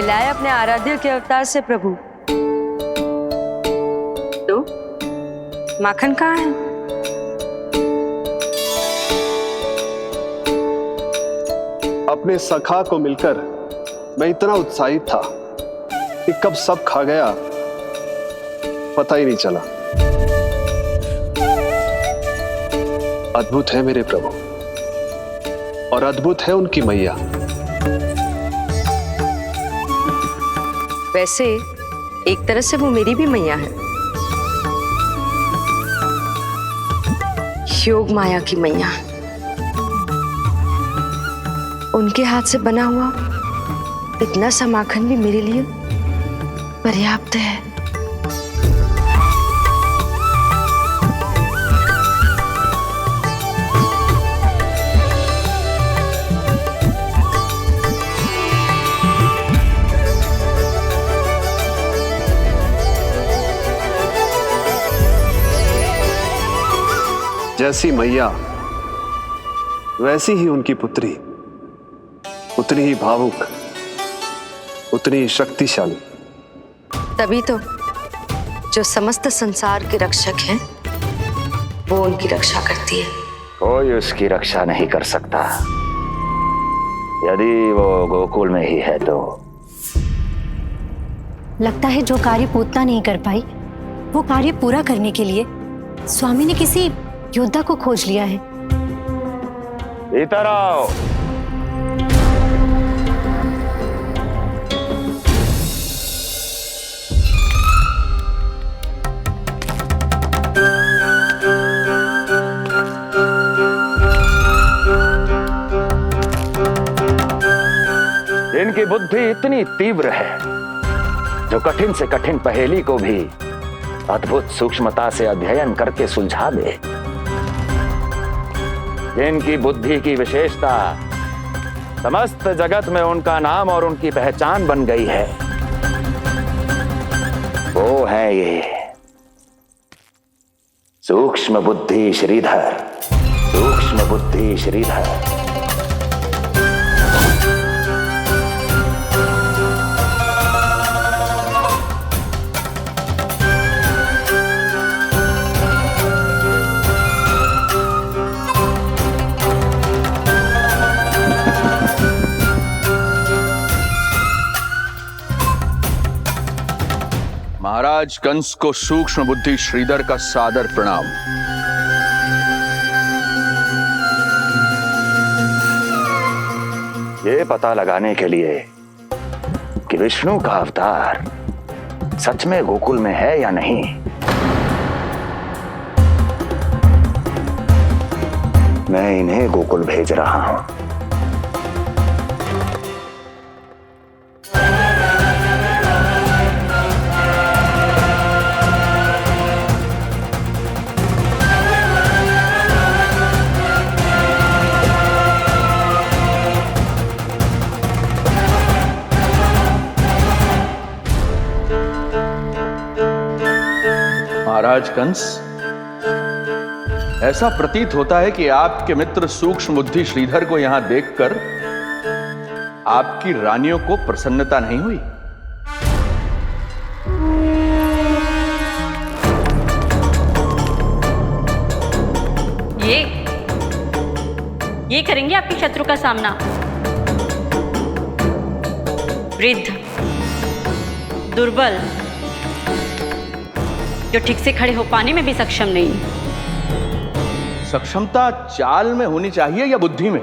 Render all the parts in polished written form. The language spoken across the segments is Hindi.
मिलाए अपने आराध्य के अवतार से प्रभु। तो माखन कहाँ है? अपने सखा को मिलकर मैं इतना उत्साहित था कि कब सब खा गया पता ही नहीं चला। अद्भुत है मेरे प्रभु और अद्भुत है उनकी मैया। वैसे एक तरह से वो मेरी भी मैया है, योग माया की मैया। उनके हाथ से बना हुआ इतना सा माखन भी मेरे लिए पर्याप्त है। जैसी मैया वैसी ही उनकी पुत्री, उतनी ही भावुक, उतनी ही शक्तिशाली। तभी तो जो समस्त संसार के रक्षक हैं वो उनकी रक्षा करती है। कोई उसकी रक्षा नहीं कर सकता। यदि वो गोकुल में ही है तो। लगता है जो कार्य पूतना नहीं कर पाई वो कार्य पूरा करने के लिए स्वामी ने किसी योद्धा को खोज लिया है। इधर आओ। इनकी बुद्धि इतनी तीव्र है जो कठिन से कठिन पहेली को भी अद्भुत सूक्ष्मता से अध्ययन करके सुलझा दे। इनकी बुद्धि की विशेषता समस्त जगत में उनका नाम और उनकी पहचान बन गई है। वो है ये सूक्ष्म बुद्धि श्रीधर। सूक्ष्म बुद्धि श्रीधर। महाराज कंस को सूक्ष्म बुद्धि श्रीधर का सादर प्रणाम। ये पता लगाने के लिए कि विष्णु का अवतार सच में गोकुल में है या नहीं, मैं इन्हें गोकुल भेज रहा हूं। महाराज कंस, ऐसा प्रतीत होता है कि आपके मित्र सूक्ष्म बुद्धि श्रीधर को यहां देखकर आपकी रानियों को प्रसन्नता नहीं हुई। ये करेंगे आपके शत्रु का सामना। वृद्ध, दुर्बल, जो ठीक से खड़े हो पाने में भी सक्षम नहीं। सक्षमता चाल में होनी चाहिए या बुद्धि में?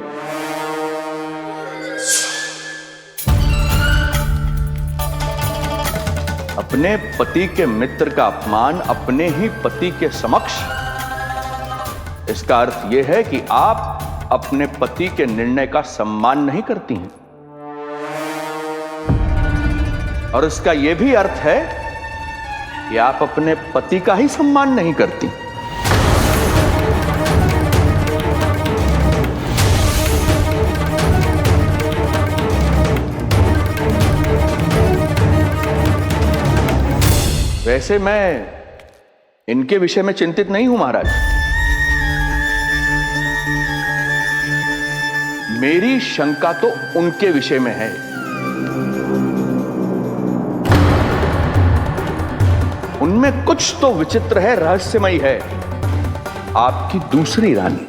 अपने पति के मित्र का अपमान अपने ही पति के समक्ष, इसका अर्थ यह है कि आप अपने पति के निर्णय का सम्मान नहीं करती हैं। और इसका यह भी अर्थ है कि आप अपने पति का ही सम्मान नहीं करती। वैसे मैं इनके विषय में चिंतित नहीं हूं महाराज। मेरी शंका तो उनके विषय में है। इनमें कुछ तो विचित्र है, रहस्यमयी है। आपकी दूसरी रानी।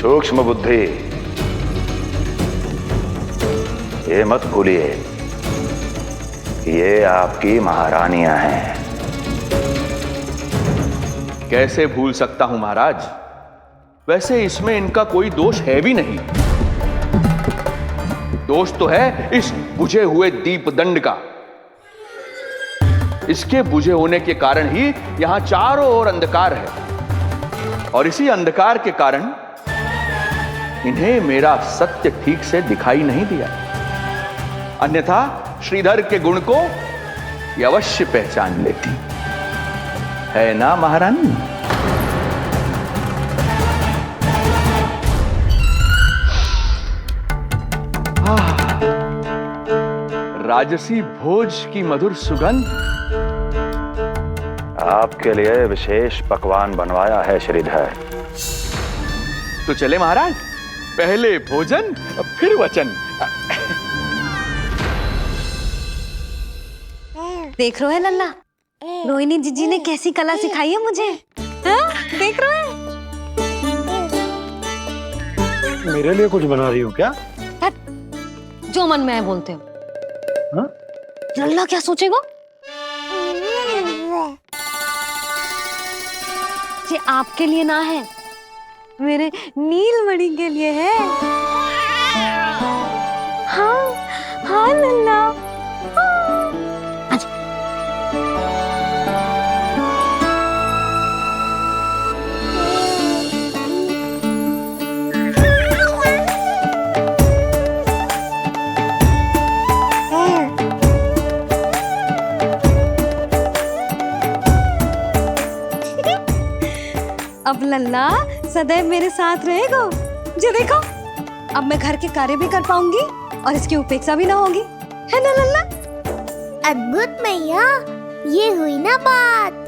सूक्ष्म बुद्धि, ये मत भूलिए कि ये आपकी महारानियां हैं। कैसे भूल सकता हूं महाराज? वैसे इसमें इनका कोई दोष है भी नहीं। दोष तो है इस बुझे हुए दीपदंड का। इसके बुझे होने के कारण ही यहां चारों ओर अंधकार है, और इसी अंधकार के कारण इन्हें मेरा सत्य ठीक से दिखाई नहीं दिया। अन्यथा श्रीधर के गुण को ये अवश्य पहचान लेती, है ना महारानी? राजसी भोज की मधुर सुगंध। आपके लिए विशेष पकवान बनवाया है श्रीधर। तो चले महाराज, पहले भोजन फिर वचन। देख रहे हो लल्ला, रोहिणी जीजी ने कैसी कला सिखाई है मुझे। हाँ? देख रहे हो? मेरे लिए कुछ बना रही हो क्या? जो मन में है बोलते हो। हाँ? लल्ला क्या सोचेगा? ये आपके लिए ना है, मेरे नीलमणि के लिए है। हाँ हाँ लल्ला। अब लल्ला सदैव मेरे साथ रहेगा। जो देखो, अब मैं घर के कार्य भी कर पाऊंगी और इसकी उपेक्षा भी ना होगी, है ना लल्ला? अद्भुत मैया, ये हुई ना बात।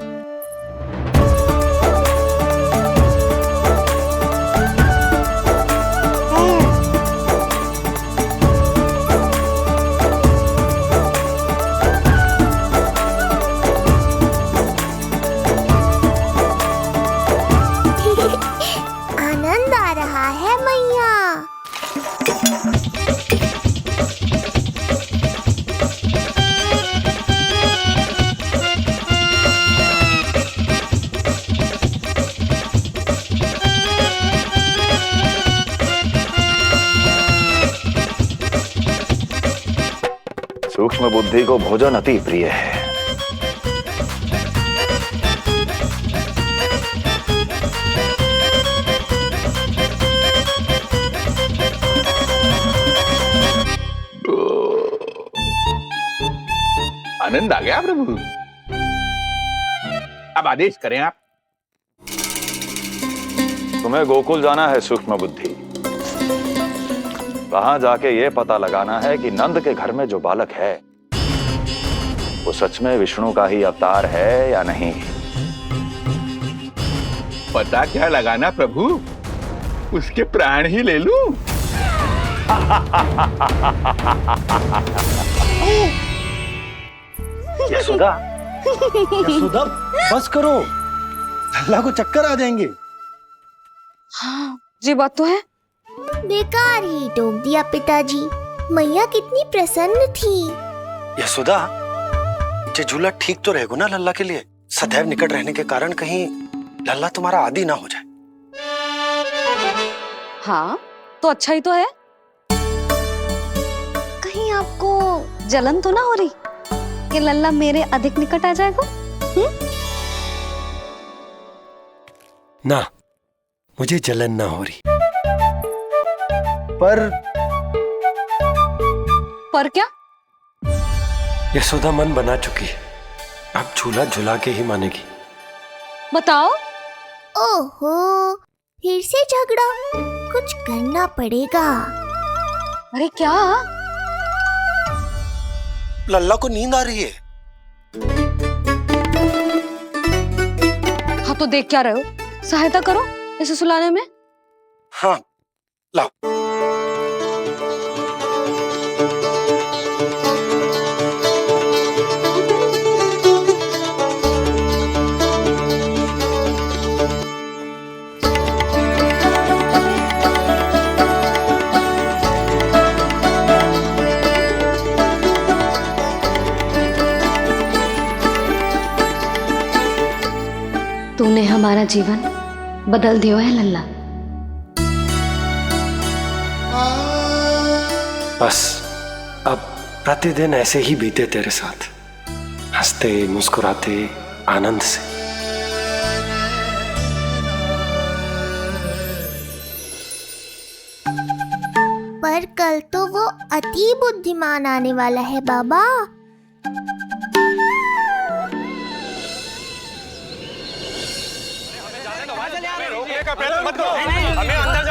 आनंद आ रहा है मैया। सूक्ष्म बुद्धि को भोजन अति प्रिय है। आनंद आ गया प्रभु। अब आदेश करें आप। तुम्हें गोकुल जाना है सूक्ष्म बुद्धि। वहां जाके ये पता लगाना है कि नंद के घर में जो बालक है वो सच में विष्णु का ही अवतार है या नहीं। पता क्या लगाना प्रभु? उसके प्राण ही ले लूं। यशोदा, यशोदा, बस करो, लल्ला को चक्कर आ जाएंगे। हाँ, ये बात तो है। बेकार ही टोक दिया पिताजी। मैया कितनी प्रसन्न थी। यशोदा, ये झूला ठीक तो रहेगा ना लल्ला के लिए? सदैव निकट रहने के कारण कहीं लल्ला तुम्हारा आदी ना हो जाए। हाँ, तो अच्छा ही तो है। कहीं आपको जलन तो ना हो रही कि लल्ला मेरे अधिक निकट आ जाएगा? ना, मुझे जलन ना हो रही। पर क्या? यशोदा मन बना चुकी है, अब झूला झूला के ही मानेगी। बताओ। ओहो, फिर से झगड़ा। कुछ करना पड़ेगा। अरे क्या? लल्ला को नींद आ रही है। हाँ तो देख क्या रहे हो? सहायता करो इसे सुलाने में। हाँ लाओ। तूने हमारा जीवन बदल दियो है लल्ला। बस अब प्रतिदिन ऐसे ही बीते तेरे साथ, हंसते मुस्कुराते आनंद से। पर कल तो वो अति बुद्धिमान आने वाला है बाबा। हमें अंदर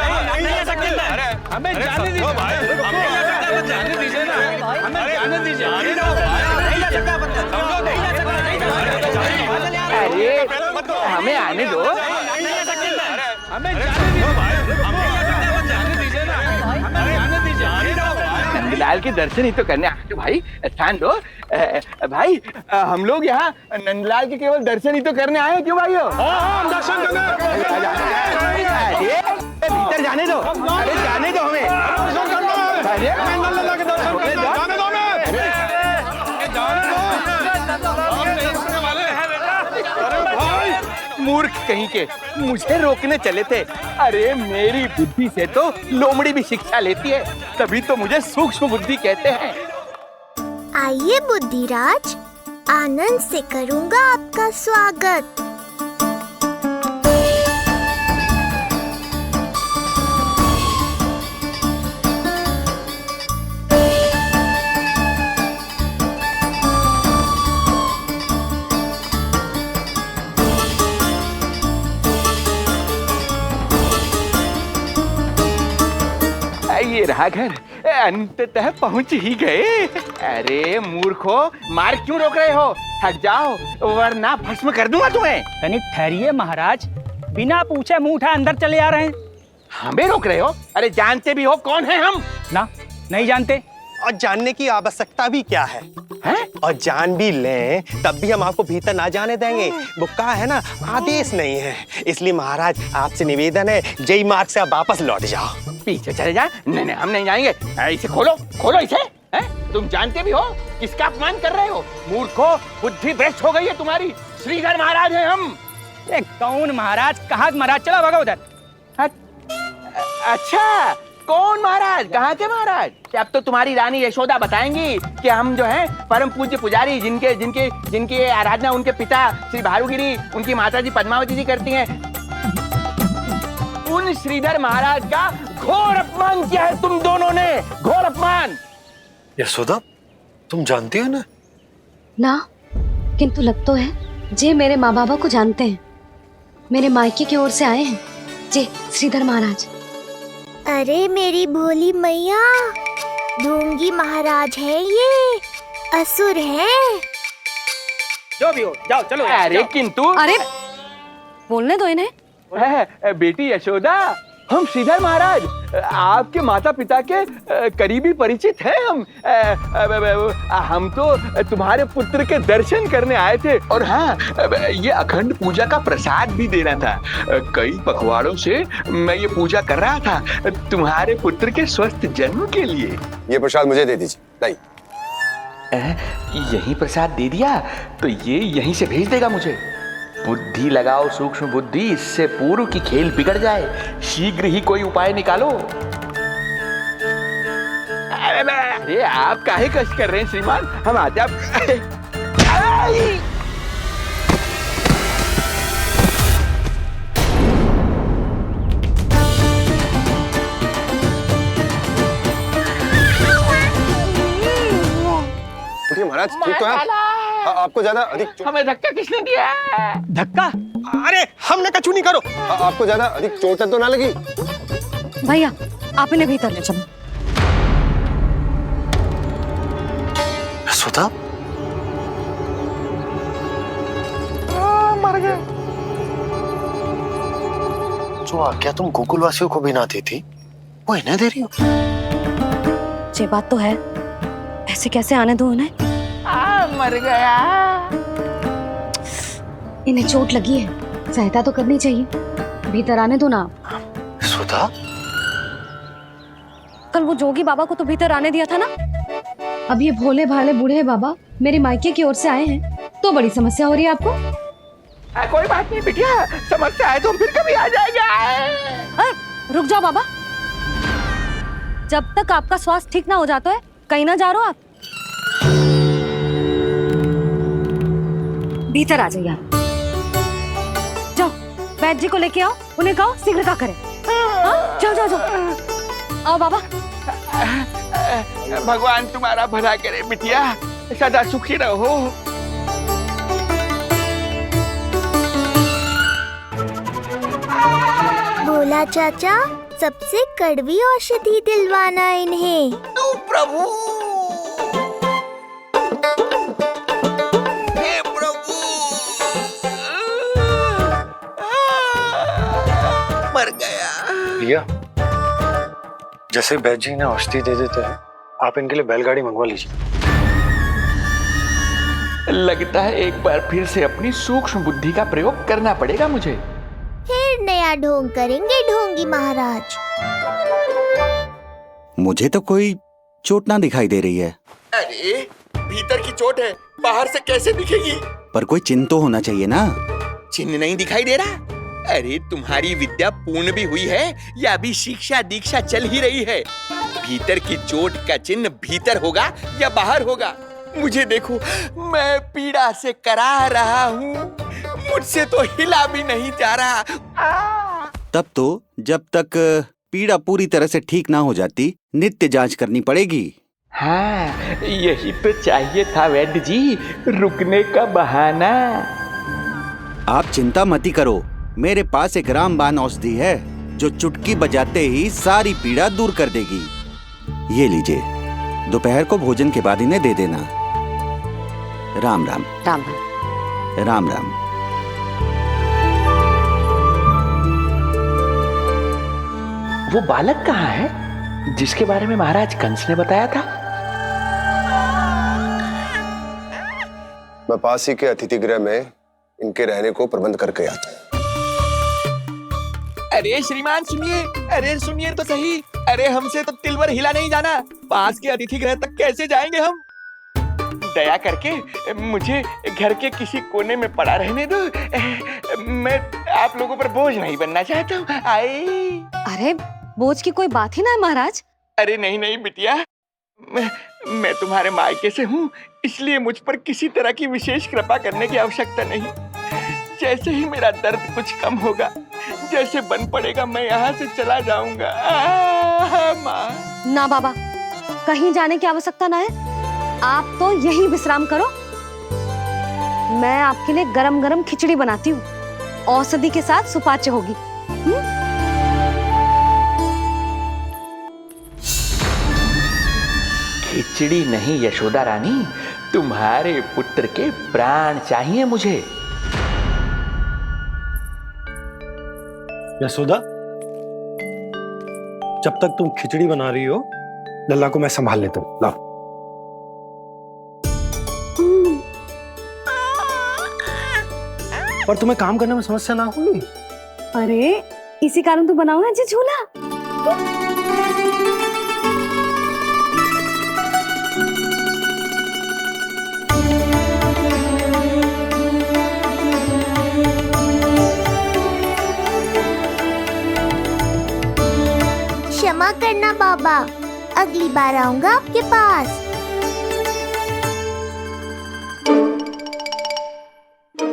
हमें जाने दीजिए, जाने दीजिए ना, हमें जाने दीजिए। अरे हमें आने दो, हमें जाने दीजिए ना, हमें जाने दीजिए। नंदलाल के दर्शन ही तो करने आए थे भाई, स्थान दो। भाई हम लोग यहाँ नंदलाल के केवल दर्शन ही तो करने आए हैं, क्यों भाई? हम दर्शन भीतर जाने दो, अरे जाने दो हमें। मूर्ख कहीं के, मुझे रोकने चले थे। अरे मेरी बुद्धि से तो लोमड़ी भी शिक्षा लेती है, तभी तो मुझे सूक्ष्म बुद्धि कहते हैं। आइए बुद्धिराज, आनंद से करूंगा आपका स्वागत। ये रहा घर, अंततः पहुंच ही गए। अरे मूर्खो, मार क्यों रोक रहे हो? हट जाओ वरना भस्म कर दूंगा तुम्हें। तनिक ठहरिए महाराज, बिना पूछे मुंह उठा अंदर चले आ रहे हैं। हमें रोक रहे हो? अरे जानते भी हो कौन है हम? ना, नहीं जानते। और जानने की आवश्यकता भी क्या है? हैं? और जान भी लें तब भी हम आपको भीतर ना जाने देंगे। वो कहा है ना, आदेश नहीं है। इसलिए महाराज आपसे निवेदन है, जय मार्ग से आप वापस लौट जाओ। पीछे चले जा। नहीं नहीं, हम नहीं जाएंगे। इसे खोलो, खोलो इसे। हैं? तुम जानते भी हो किसका अपमान कर रहे हो? मूर्खो, बुद्धि भ्रष्ट हो गई है तुम्हारी। श्रीधर महाराज हैं हम। ये कौन महाराज? कहाँ महाराज? चला भागा उधर। अच्छा, कौन महाराज? कहाँ के महाराज? अब तो तुम्हारी रानी यशोदा बताएंगी कि हम जो है परम पूज्य पुजारी, जिनके जिनके जिनकी आराधना उनके पिता श्री भारुगिरी, उनकी माताजी पद्मावती जी करती हैं, उन श्रीधर महाराज का घोर अपमान किया है तुम दोनों ने। घोर अपमान। यशोदा, तुम जानती हो ना? ना, किंतु लग तो है जे मेरे माँ बाबा को जानते हैं। मेरे मायके की ओर से आए हैं जे श्रीधर महाराज। अरे मेरी भोली मैया, ढोंगी महाराज है ये, असुर है। जो भी हो, जाओ चलो। अरे किंतु, अरे बोलने दो इन्हें। बेटी यशोदा, हम श्रीधर महाराज आपके माता पिता के करीबी परिचित हैं। हम तो तुम्हारे पुत्र के दर्शन करने आए थे। और हाँ, ये अखंड पूजा का प्रसाद भी देना था। कई पखवाड़ों से मैं ये पूजा कर रहा था तुम्हारे पुत्र के स्वस्थ जन्म के लिए। ये प्रसाद मुझे दे दीजिए। यही प्रसाद दे दिया तो ये यहीं से भेज देगा मुझे। बुद्धि लगाओ, सूक्ष्म बुद्धि, इससे पूर्व की खेल बिगड़ जाए। शीघ्र ही कोई उपाय निकालो। अरे आप काहे कष्ट कर रहे हैं श्रीमान? हम आते आप। महाराज ठीक तो है? आपको ज्यादा अधिक हमें धक्का किसने दिया? धक्का? अरे हमने कछु नहीं करो। आपको ज्यादा अधिक चोट तो ना लगी? भैया आप इन्हें भीतर ले चलो। यशोदा, मर गए। जो आज्ञा तुम गोकुलवासियों को भी ना दी थी वो इन्हें दे रही हो? ये बात तो है, ऐसे कैसे आने दो उन्हें? मर गया। इन्हें चोट लगी है, सहायता तो करनी चाहिए, भीतर आने दो ना। सुधा, कल वो जोगी बाबा को तो भीतर आने दिया था ना। अब ये भोले भाले बूढ़े बाबा मेरे मायके की ओर से आए हैं, तो बड़ी समस्या हो रही है आपको। कोई बात नहीं बिटिया, समस्या है तो हम फिर कभी आ जाएगा। रुक जाओ बाबा, जब तक आपका स्वास्थ्य ठीक ना हो जाता है कहीं ना जा रहे हो आप। भीतर आ जाइए आप। जाओ वैद्य जी को लेके आओ, उन्हें कहो शीघ्रता करें। हाँ? जाओ जाओ जाओ, आओ बाबा। भगवान तुम्हारा भला करे बिटिया, सदा सुखी रहो। बोला चाचा, सबसे कड़वी औषधि दिलवाना इन्हें। प्रभु, हे प्रभु, मर गया। भैया, जैसे वैद्य जी ने औषधि दे देते हैं, आप इनके लिए बैलगाड़ी मंगवा लीजिए। लगता है एक बार फिर से अपनी सूक्ष्म बुद्धि का प्रयोग करना पड़ेगा मुझे। फिर नया ढोंग करेंगे ढोंगी महाराज। मुझे तो कोई चोट ना दिखाई दे रही है। अरे भीतर की चोट है, बाहर से कैसे दिखेगी? पर कोई चिन्ह तो होना चाहिए ना। चिन्ह नहीं दिखाई दे रहा? अरे तुम्हारी विद्या पूर्ण भी हुई है या अभी शिक्षा दीक्षा चल ही रही है? भीतर की चोट का चिन्ह भीतर होगा या बाहर होगा? मुझे देखो, मैं पीड़ा से करा रहा हूँ, मुझसे तो हिला भी नहीं जा रहा। तब तो जब तक पीड़ा पूरी तरह से ठीक ना हो जाती नित्य जांच करनी पड़ेगी। हाँ, यही तो चाहिए था वैद्य जी, रुकने का बहाना। आप चिंता मत करो, मेरे पास एक रामबाण औषधि है जो चुटकी बजाते ही सारी पीड़ा दूर कर देगी। ये लीजिए, दोपहर को भोजन के बाद इन्हें दे देना। राम राम। राम राम। राम राम। वो बालक कहाँ है जिसके बारे में महाराज कंस ने बताया था? मैं पास ही के अतिथि गृह में इनके रहने को प्रबंध करके आता हूँ। अरे श्रीमान सुनिए, अरे सुनिए तो सही, अरे हमसे तो तिलवर हिला नहीं जाना, पास के अतिथि गृह तक कैसे जाएंगे हम? दया करके मुझे घर के किसी कोने में पड़ा रहने दो, मैं आप लोगों पर बोझ नहीं बनना चाहता हूँ। अरे बोझ की कोई बात ही ना है महाराज। अरे नहीं नहीं बिटिया, मैं तुम्हारे मायके से हूँ, इसलिए मुझ पर किसी तरह की विशेष कृपा करने की आवश्यकता नहीं। जैसे ही मेरा दर्द कुछ कम होगा, जैसे बन पड़ेगा, मैं यहाँ से चला जाऊंगा। माँ। ना बाबा, कहीं जाने की आवश्यकता ना है, आप तो यही विश्राम करो। मैं आपके लिए गरम गरम खिचड़ी बनाती हूँ, औषधि के साथ सुपाच्य होगी। खिचड़ी नहीं यशोदा रानी, तुम्हारे पुत्र के प्राण चाहिए मुझे। यशोदा, जब तक तुम खिचड़ी बना रही हो, लल्ला को मैं संभाल लेता हूँ। लाओ। पर तुम्हें काम करने में समस्या ना होगी? अरे इसी कारण तो बनाओ ना जी झूला। क्षमा करना बाबा, अगली बार आऊंगा आपके पास।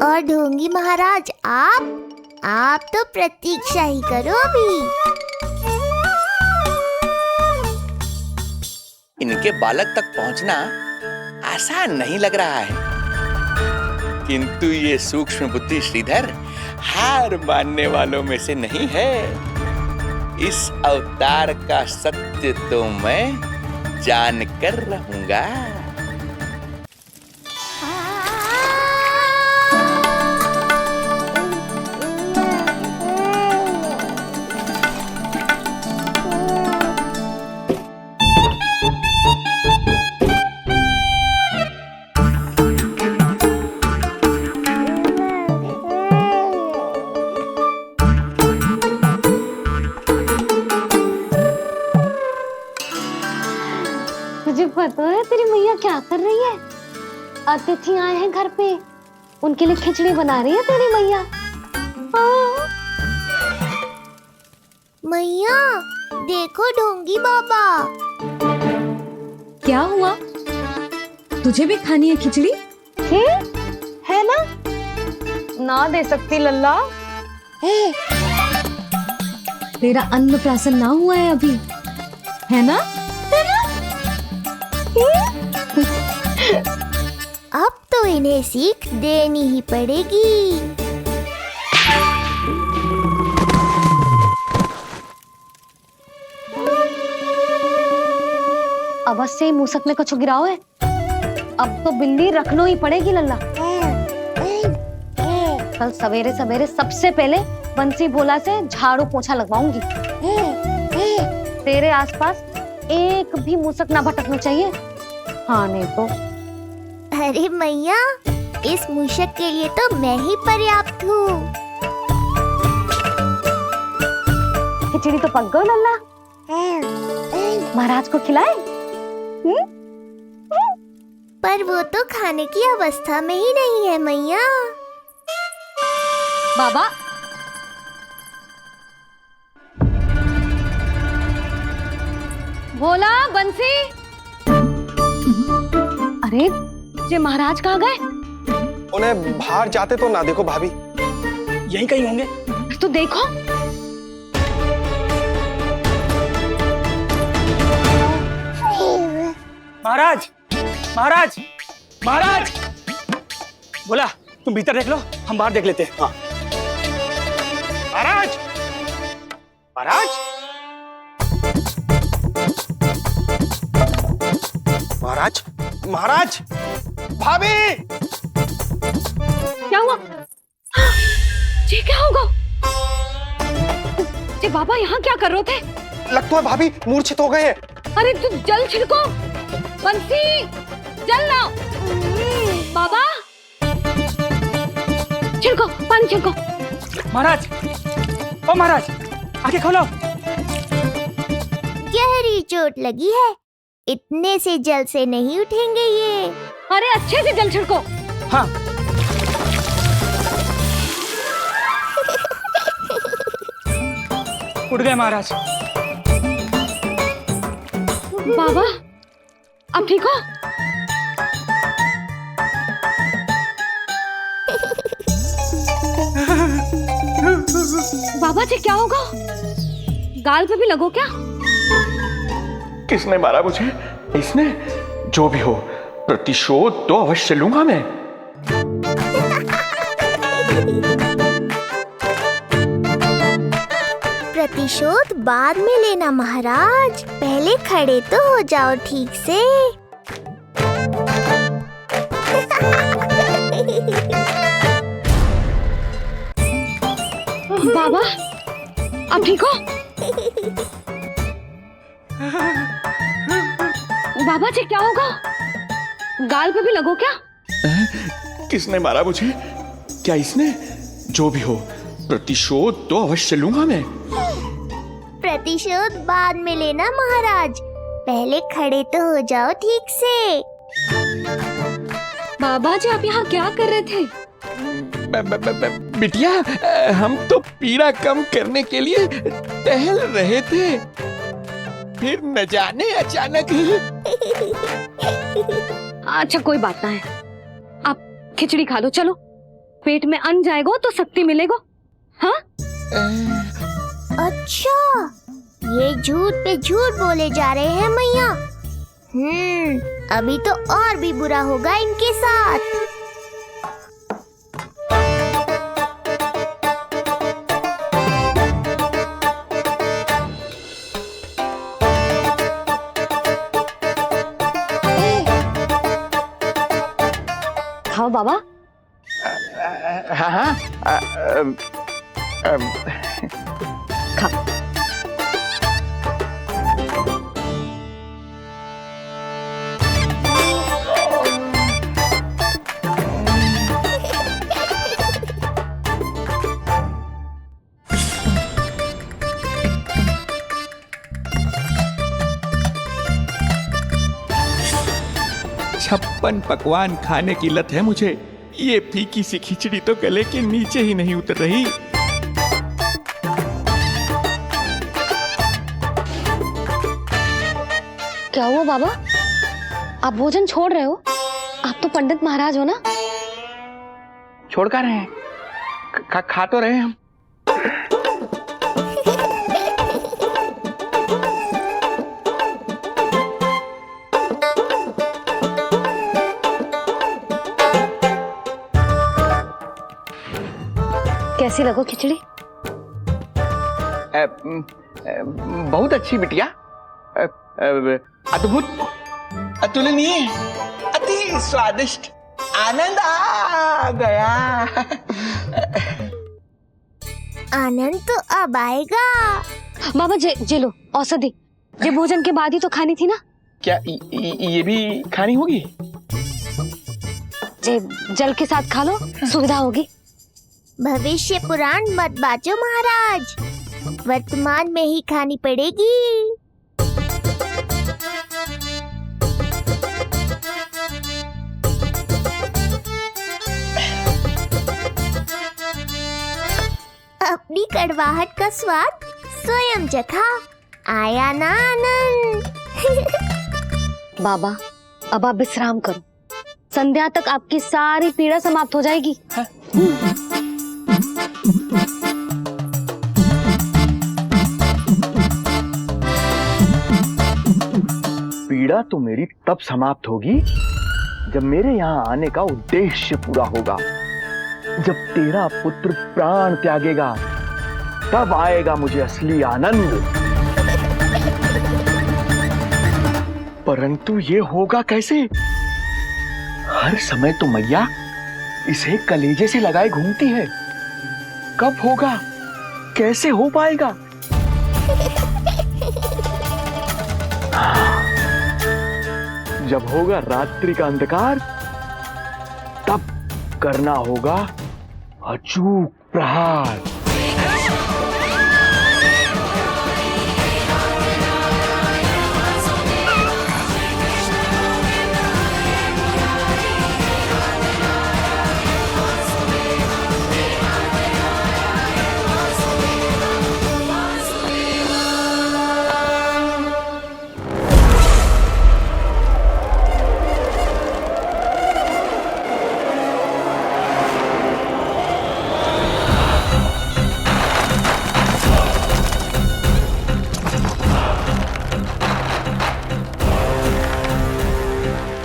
और ढोंगी महाराज, आप तो प्रतीक्षा ही करो अभी। इनके बालक तक पहुंचना आसान नहीं लग रहा है, किंतु ये सूक्ष्म बुद्धि श्रीधर हार मानने वालों में से नहीं है। इस अवतार का सत्य तो मैं जान कर रहूंगा। मैया क्या कर रही है? अतिथि आए हैं घर पे, उनके लिए खिचड़ी बना रही है तेरी मैया। मैया देखो ढोंगी बाबा। क्या हुआ? तुझे भी खानी है खिचड़ी? है ना? ना दे सकती लल्ला। तेरा अन्नप्राशन ना हुआ है अभी, है ना? अब तो इन्हें सीख देनी ही पड़ेगी। अवश्य ही मूसक ने कुछ गिराओ है। अब तो बिल्ली रखना ही पड़ेगी लल्ला। कल सवेरे सवेरे सबसे पहले बंसी भोला से झाड़ू पोछा लगवाऊंगी। तेरे आसपास एक भी मूसक ना भटकना चाहिए। हाँ नहीं तो। अरे मैया, इस मूषक के लिए तो मैं ही पर्याप्त हूँ। खिचड़ी तो पक गई लल्ला। महाराज को खिलाए? पर वो तो खाने की अवस्था में ही नहीं है मैया। बाबा, भोला, बंसी। अरे ये महाराज कहाँ गए? उन्हें बाहर जाते तो ना देखो भाभी, यहीं कहीं होंगे। तो देखो। महाराज, महाराज, महाराज। बोला तुम भीतर देख लो, हम बाहर देख लेते हैं। हाँ। महाराज, महाराज, महाराज, महाराज, भाभी। क्या हुआ? ये क्या होगा? ये बाबा यहाँ क्या कर रहे थे? लगता है भाभी मूर्छित हो गए हैं। अरे तू जल छिड़को, बंसी, जल लाओ। बाबा, छिड़को, पानी छिड़को। महाराज, ओ महाराज, आंखें खोलो। गहरी चोट लगी है, इतने से जल से नहीं उठेंगे ये। अरे अच्छे से जल छिड़को। हाँ। उठ गए महाराज। बाबा, अब ठीक हो? बाबा जी क्या होगा? गाल पे भी लगो क्या? किसने मारा मुझे? इसने? जो भी हो, प्रतिशोध तो अवश्य लूंगा मैं। प्रतिशोध बाद में लेना महाराज, पहले खड़े तो हो जाओ ठीक से। बाबा, अब ठीक हो? बाबा जी क्या होगा? गाल पे भी लगो क्या? किसने मारा मुझे? क्या इसने? जो भी हो, प्रतिशोध तो अवश्य लूंगा मैं। प्रतिशोध बाद में लेना महाराज, पहले खड़े तो हो जाओ ठीक से। बाबा जी आप यहाँ क्या कर रहे थे? बिटिया, हम तो पीड़ा कम करने के लिए टहल रहे थे, फिर न जाने अचानक। अच्छा कोई बात ना है, आप खिचड़ी खा लो। चलो, पेट में अन्न जाएगा तो शक्ति मिलेगा। हाँ? अच्छा, ये झूठ पे झूठ बोले जा रहे हैं मैया। अभी तो और भी बुरा होगा इनके साथ। खाओ बाबा। हाँ हाँ, खा। 56 पकवान खाने की लत है मुझे। ये फीकी सी खिचड़ी तो गले के नीचे ही नहीं उतर रही। क्या हुआ बाबा, आप भोजन छोड़ रहे हो? आप तो पंडित महाराज हो ना। छोड़ कर रहे हैं, खा तो रहे हैं हम। कैसी लगो खिचड़ी? बहुत अच्छी बिटिया, अद्भुत, अतुलनीय, अति स्वादिष्ट, आनंद आ गया। आनंद तो अब आएगा। बाबा जे लो औषधि, ये भोजन के बाद ही तो खानी थी ना। क्या ये भी खानी होगी? जे जल के साथ खा लो, सुविधा होगी। भविष्य पुराण मत बाजो महाराज, वर्तमान में ही खानी पड़ेगी। अपनी कड़वाहट का स्वाद स्वयं चखा, आया ना आनंद। बाबा अब आप विश्राम करो, संध्या तक आपकी सारी पीड़ा समाप्त हो जाएगी। पीड़ा तो मेरी तब समाप्त होगी जब मेरे यहाँ आने का उद्देश्य पूरा होगा। जब तेरा पुत्र प्राण त्यागेगा तब आएगा मुझे असली आनंद। परंतु ये होगा कैसे? हर समय तो मैया इसे कलेजे से लगाए घूमती है। कब होगा, कैसे हो पाएगा? जब होगा रात्रि का अंधकार, तब करना होगा अचूक प्रहार।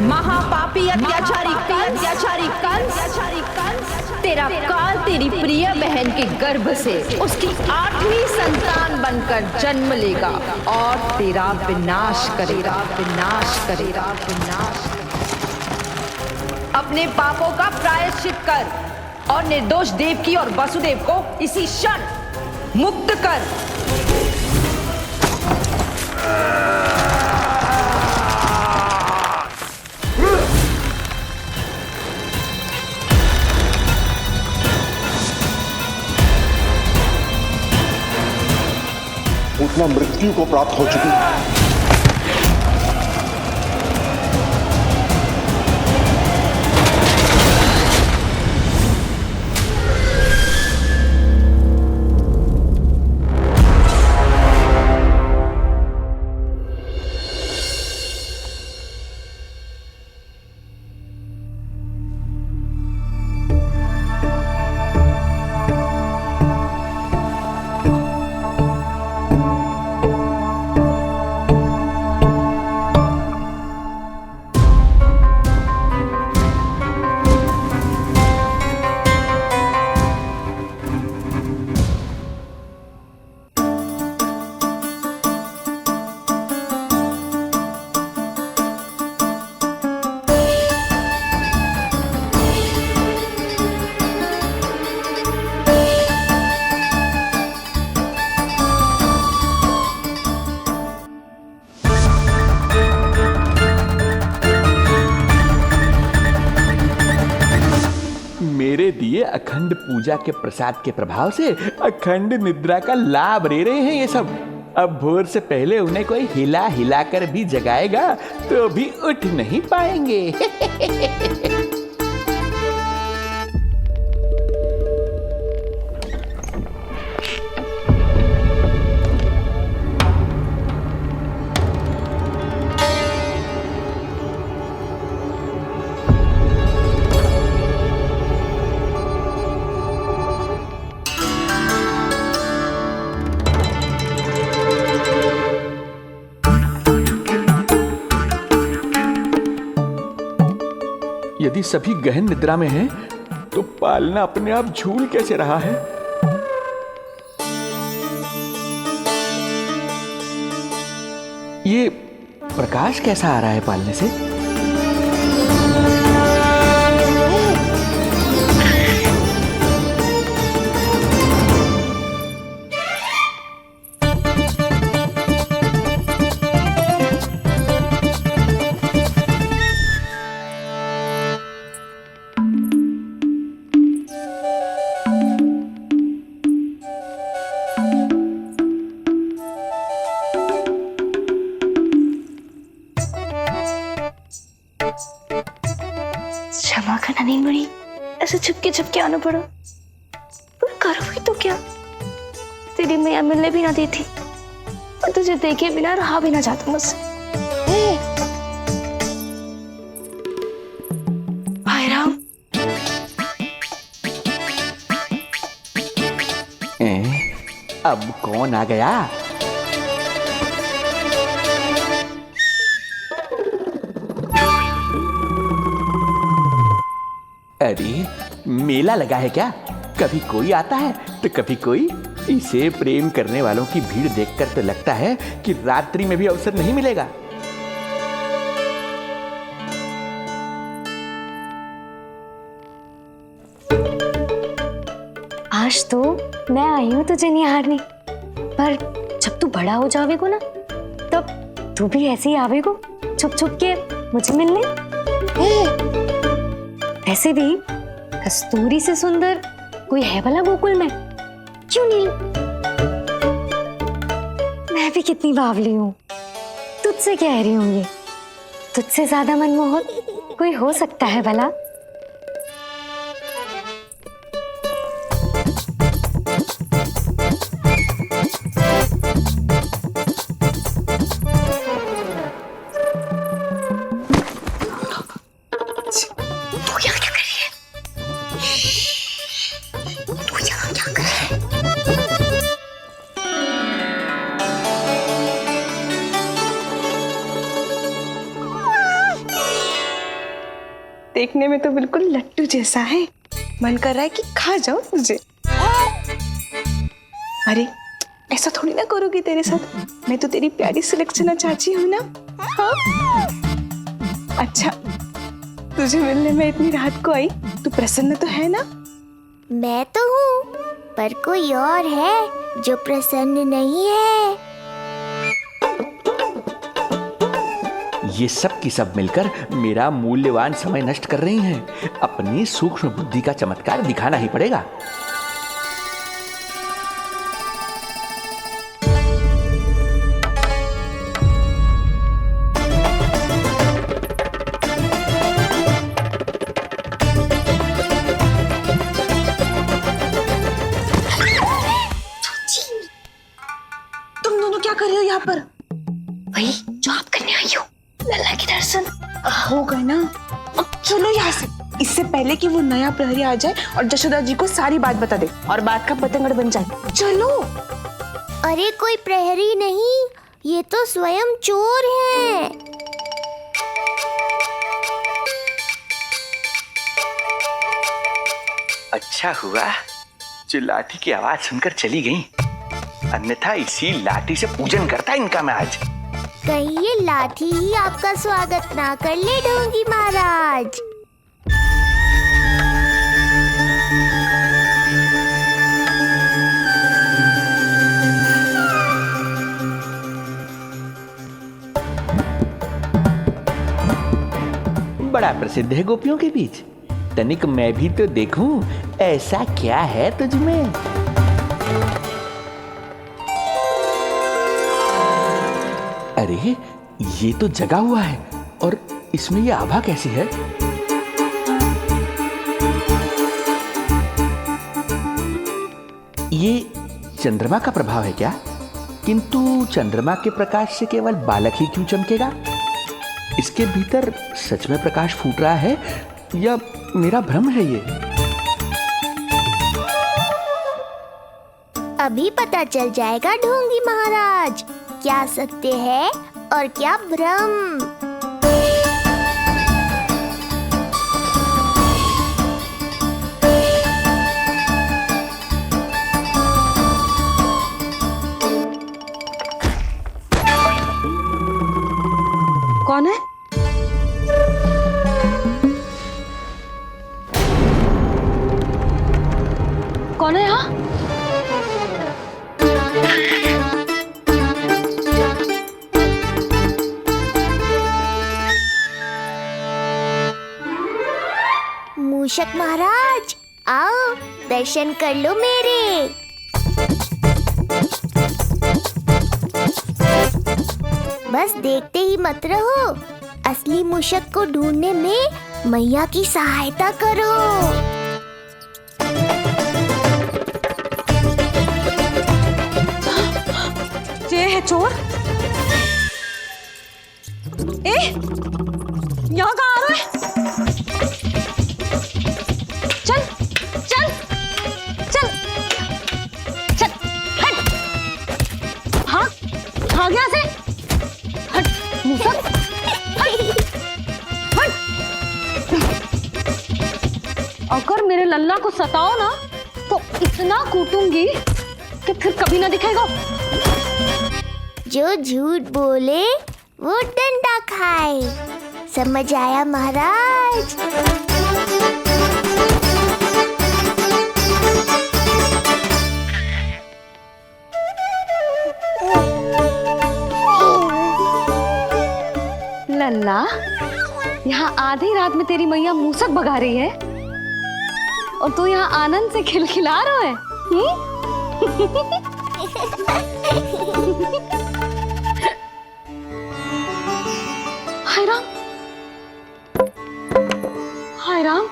महापापी अत्याचारी कंस, तेरा काल तेरी प्रिय बहन के गर्भ से उसकी 8वीं संतान बनकर जन्म लेगा और तेरा विनाश करेगा। अपने पापों का प्रायश्चित कर और निर्दोष देवकी और वसुदेव को इसी क्षण मुक्त कर। उतना मृत्यु को प्राप्त हो चुकी है। मेरे दिए अखंड पूजा के प्रसाद के प्रभाव से अखंड निद्रा का लाभ ले रहे हैं ये सब। अब भोर से पहले उन्हें कोई हिला हिला कर भी जगाएगा तो भी उठ नहीं पाएंगे। यदि सभी गहन निद्रा में हैं, तो पालना अपने आप झूल कैसे रहा है? ये प्रकाश कैसा आ रहा है पालने से? क्षमा करना नहीं मुड़ी, ऐसे छुपके आना पड़ा। पर करो भी तो क्या, तेरी मैया मिलने भी ना दी थी और तुझे देखे बिना रहा भी ना जाता मुझसे। भाई राम, अब कौन आ गया? अरे मेला लगा है क्या? कभी कोई आता है तो कभी कोई। इसे प्रेम करने वालों की भीड़ देखकर तो लगता है कि रात्रि में भी अवसर नहीं मिलेगा। आज तो मैं आई हूँ तुझे निहारने, पर जब तू बड़ा हो जावेगो ना, तब तू भी ऐसे ही आवेगो छुप छुप के मुझे मिलने। ऐसे भी कस्तूरी से सुंदर कोई है भला गोकुल में? क्यों नहीं? मैं भी कितनी बावली हूँ, तुझसे कह रही हूँ। ये तुझसे ज्यादा मनमोहक कोई हो सकता है भला? देखने में तो बिल्कुल लट्टू जैसा है, मन कर रहा है कि खा जाओ तुझे। अरे ऐसा थोड़ी ना करोगी तेरे साथ, मैं तो तेरी प्यारी सुलक्षणा चाची हूँ ना। हाँ? अच्छा, तुझे मिलने में इतनी रात को आई, तू प्रसन्न तो है ना? मैं तो हूँ, पर कोई और है जो प्रसन्न नहीं है। ये सब की सब मिलकर मेरा मूल्यवान समय नष्ट कर रही हैं। अपनी सूक्ष्म बुद्धि का चमत्कार दिखाना ही पड़ेगा। तुम दोनों क्या कर रहे हो यहाँ पर? वही जो आप करने आई हो, लल्ला के दर्शन हो गए ना। अब चलो यहाँ से, इससे पहले कि वो नया प्रहरी आ जाए और जशोदा जी को सारी बात बता दे और बात का पतंगड़ बन जाए। चलो। अरे कोई प्रहरी नहीं, ये तो स्वयं चोर है। अच्छा हुआ जो लाठी की आवाज सुनकर चली गई, अन्यथा इसी लाठी से पूजन करता इनका मैं आज। कहीं ये लाठी ही आपका स्वागत ना कर ले ढोंगी महाराज। बड़ा प्रसिद्ध है गोपियों के बीच, तनिक मैं भी तो देखूं ऐसा क्या है तुझमें। अरे ये तो जगा हुआ है और इसमें ये आभा कैसी है? ये चंद्रमा का प्रभाव है क्या? किंतु चंद्रमा के प्रकाश से केवल बालक ही क्यों चमकेगा? इसके भीतर सच में प्रकाश फूट रहा है या मेरा भ्रम है ये? अभी पता चल जाएगा ढोंगी महाराज, क्या सत्य है और क्या भ्रम। कौन है? कौन है यहाँ? मूषक महाराज आओ दर्शन कर लो मेरे। बस देखते ही मत रहो, असली मूषक को ढूंढने में मैया की सहायता करो। ये है चोर। यहाँ कहाँ आ रहा है? चल चल चल चल हट। हाँ भाग यहाँ से। हट मूसक हट। अगर मेरे लल्ला को सताओ ना तो इतना कूटूंगी कि फिर कभी ना दिखेगा। जो झूठ बोले वो डंडा खाए, समझ आया महाराज? लल्ला, यहाँ आधी रात में तेरी मैया मूसक भगा रही है और तू यहाँ आनंद से खिलखिला रहा है। हाय राम, हाय राम,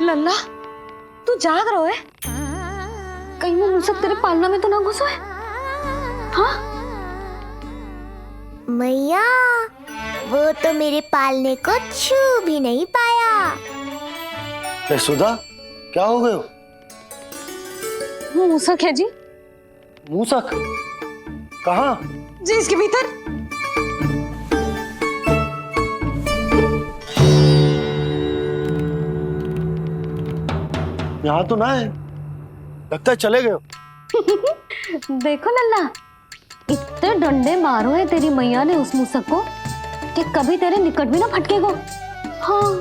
लल्ला तू जाग रहा है? कहीं वो मूसक तेरे पालना में तो ना घुसो है? हाँ मैया, वो तो मेरे पालने को छू भी नहीं पाया। सुधा, क्या हो गए? वो मूसक है जी। मूसक? कहाँ? जी इसके भीतर। यहाँ तो ना है, लगता है चले गए। देखो लल्ला, इतने डंडे मारो है तेरी मैया ने उस मूसक को कि कभी तेरे निकट भी ना फटकेगा। हाँ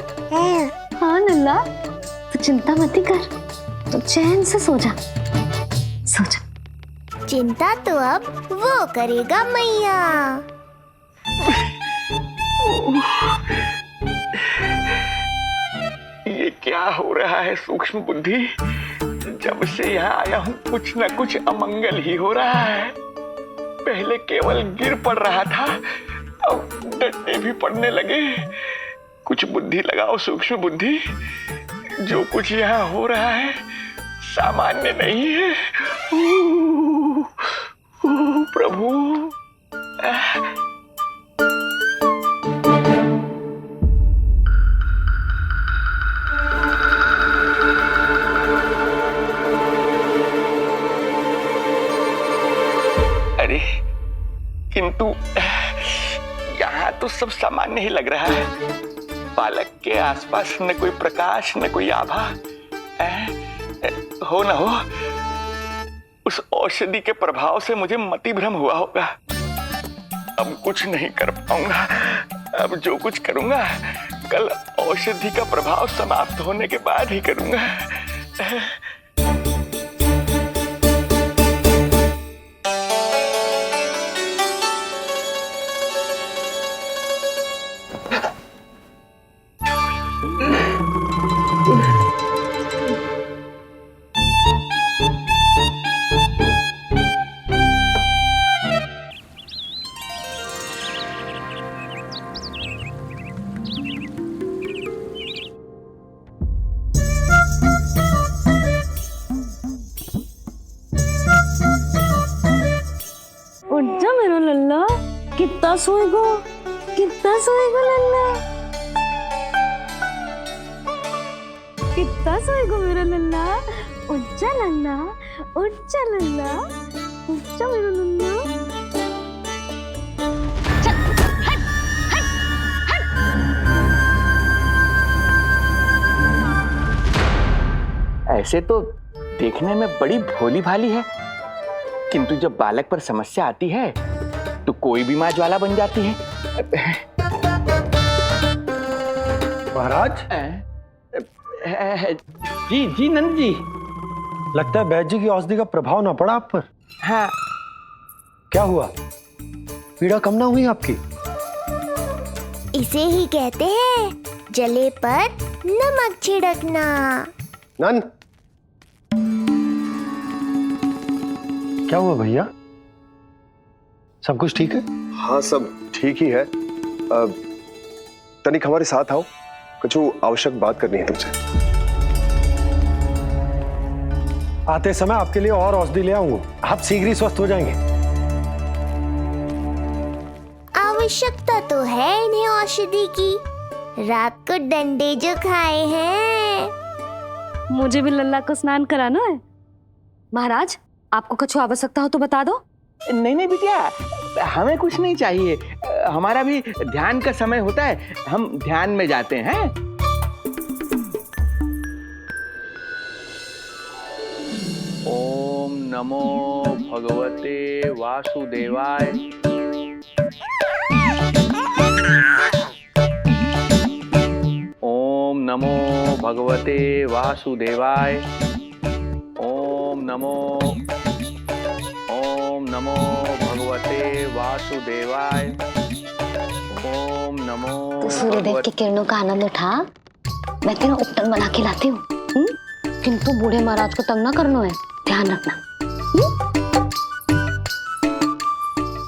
हाँ लल्ला, तू चिंता मत कर, तू चैन से सो जा, सो जा। चिंता तो अब वो करेगा मैया। ये क्या हो रहा है सूक्ष्म बुद्धि? जब से यहाँ आया हूँ कुछ न कुछ अमंगल ही हो रहा है। पहले केवल गिर पड़ रहा था, अब डंडे भी पड़ने लगे। कुछ बुद्धि लगाओ सूक्ष्म बुद्धि, जो कुछ यहाँ हो रहा है सामान्य नहीं है। प्रभु, अरे किंतु यहाँ तो सब सामान्य ही लग रहा है। बालक के आसपास न कोई प्रकाश न कोई आभा। हो न हो उस औषधि के प्रभाव से मुझे मति भ्रम हुआ होगा। अब कुछ नहीं कर पाऊंगा। अब जो कुछ करूंगा कल औषधि का प्रभाव समाप्त होने के बाद ही करूंगा। कितना सोएगो लल्ला, कितना सोएगो मेरा लल्ला, उच्चा लल्ला, उच्चा लल्ला, उच्चा मेरा लल्ला। ऐसे तो देखने में बड़ी भोली भाली है, किंतु जब बालक पर समस्या आती है तो कोई भी माँ ज्वाला बन जाती है। महाराज। जी जी नंद जी। लगता है वैद्य जी की औषधि का प्रभाव ना पड़ा आप पर। हाँ। क्या हुआ, पीड़ा कम ना हुई आपकी? इसे ही कहते हैं जले पर नमक छिड़कना। नंद, क्या हुआ भैया, सब कुछ ठीक है? हाँ सब ठीक ही है। तनिक हमारे साथ आओ, कुछ आवश्यक बात करनी है तुमसे। आते समय आपके लिए और औषधि ले आऊंगा, आप शीघ्र ही स्वस्थ हो जाएंगे। आवश्यकता तो है इन्हें औषधि की, रात को डंडे जो खाए हैं। मुझे भी लल्ला को स्नान कराना है। महाराज, आपको कुछ आवश्यकता हो तो बता दो। नहीं नहीं बिटिया, हमें कुछ नहीं चाहिए, हमारा भी ध्यान का समय होता है, हम ध्यान में जाते हैं। ओम नमो भगवते वासुदेवाय। ओम नमो भगवते वासुदेवाय। ओम नमो भगवते वासुदेवाय। ओम नमो। तो सूर्यदेव की किरणों का आनंद उठा, मैं तेरा उपटन बना के लाती हूँ। किंतु बूढ़े महाराज को तंग ना करना है, ध्यान रखना।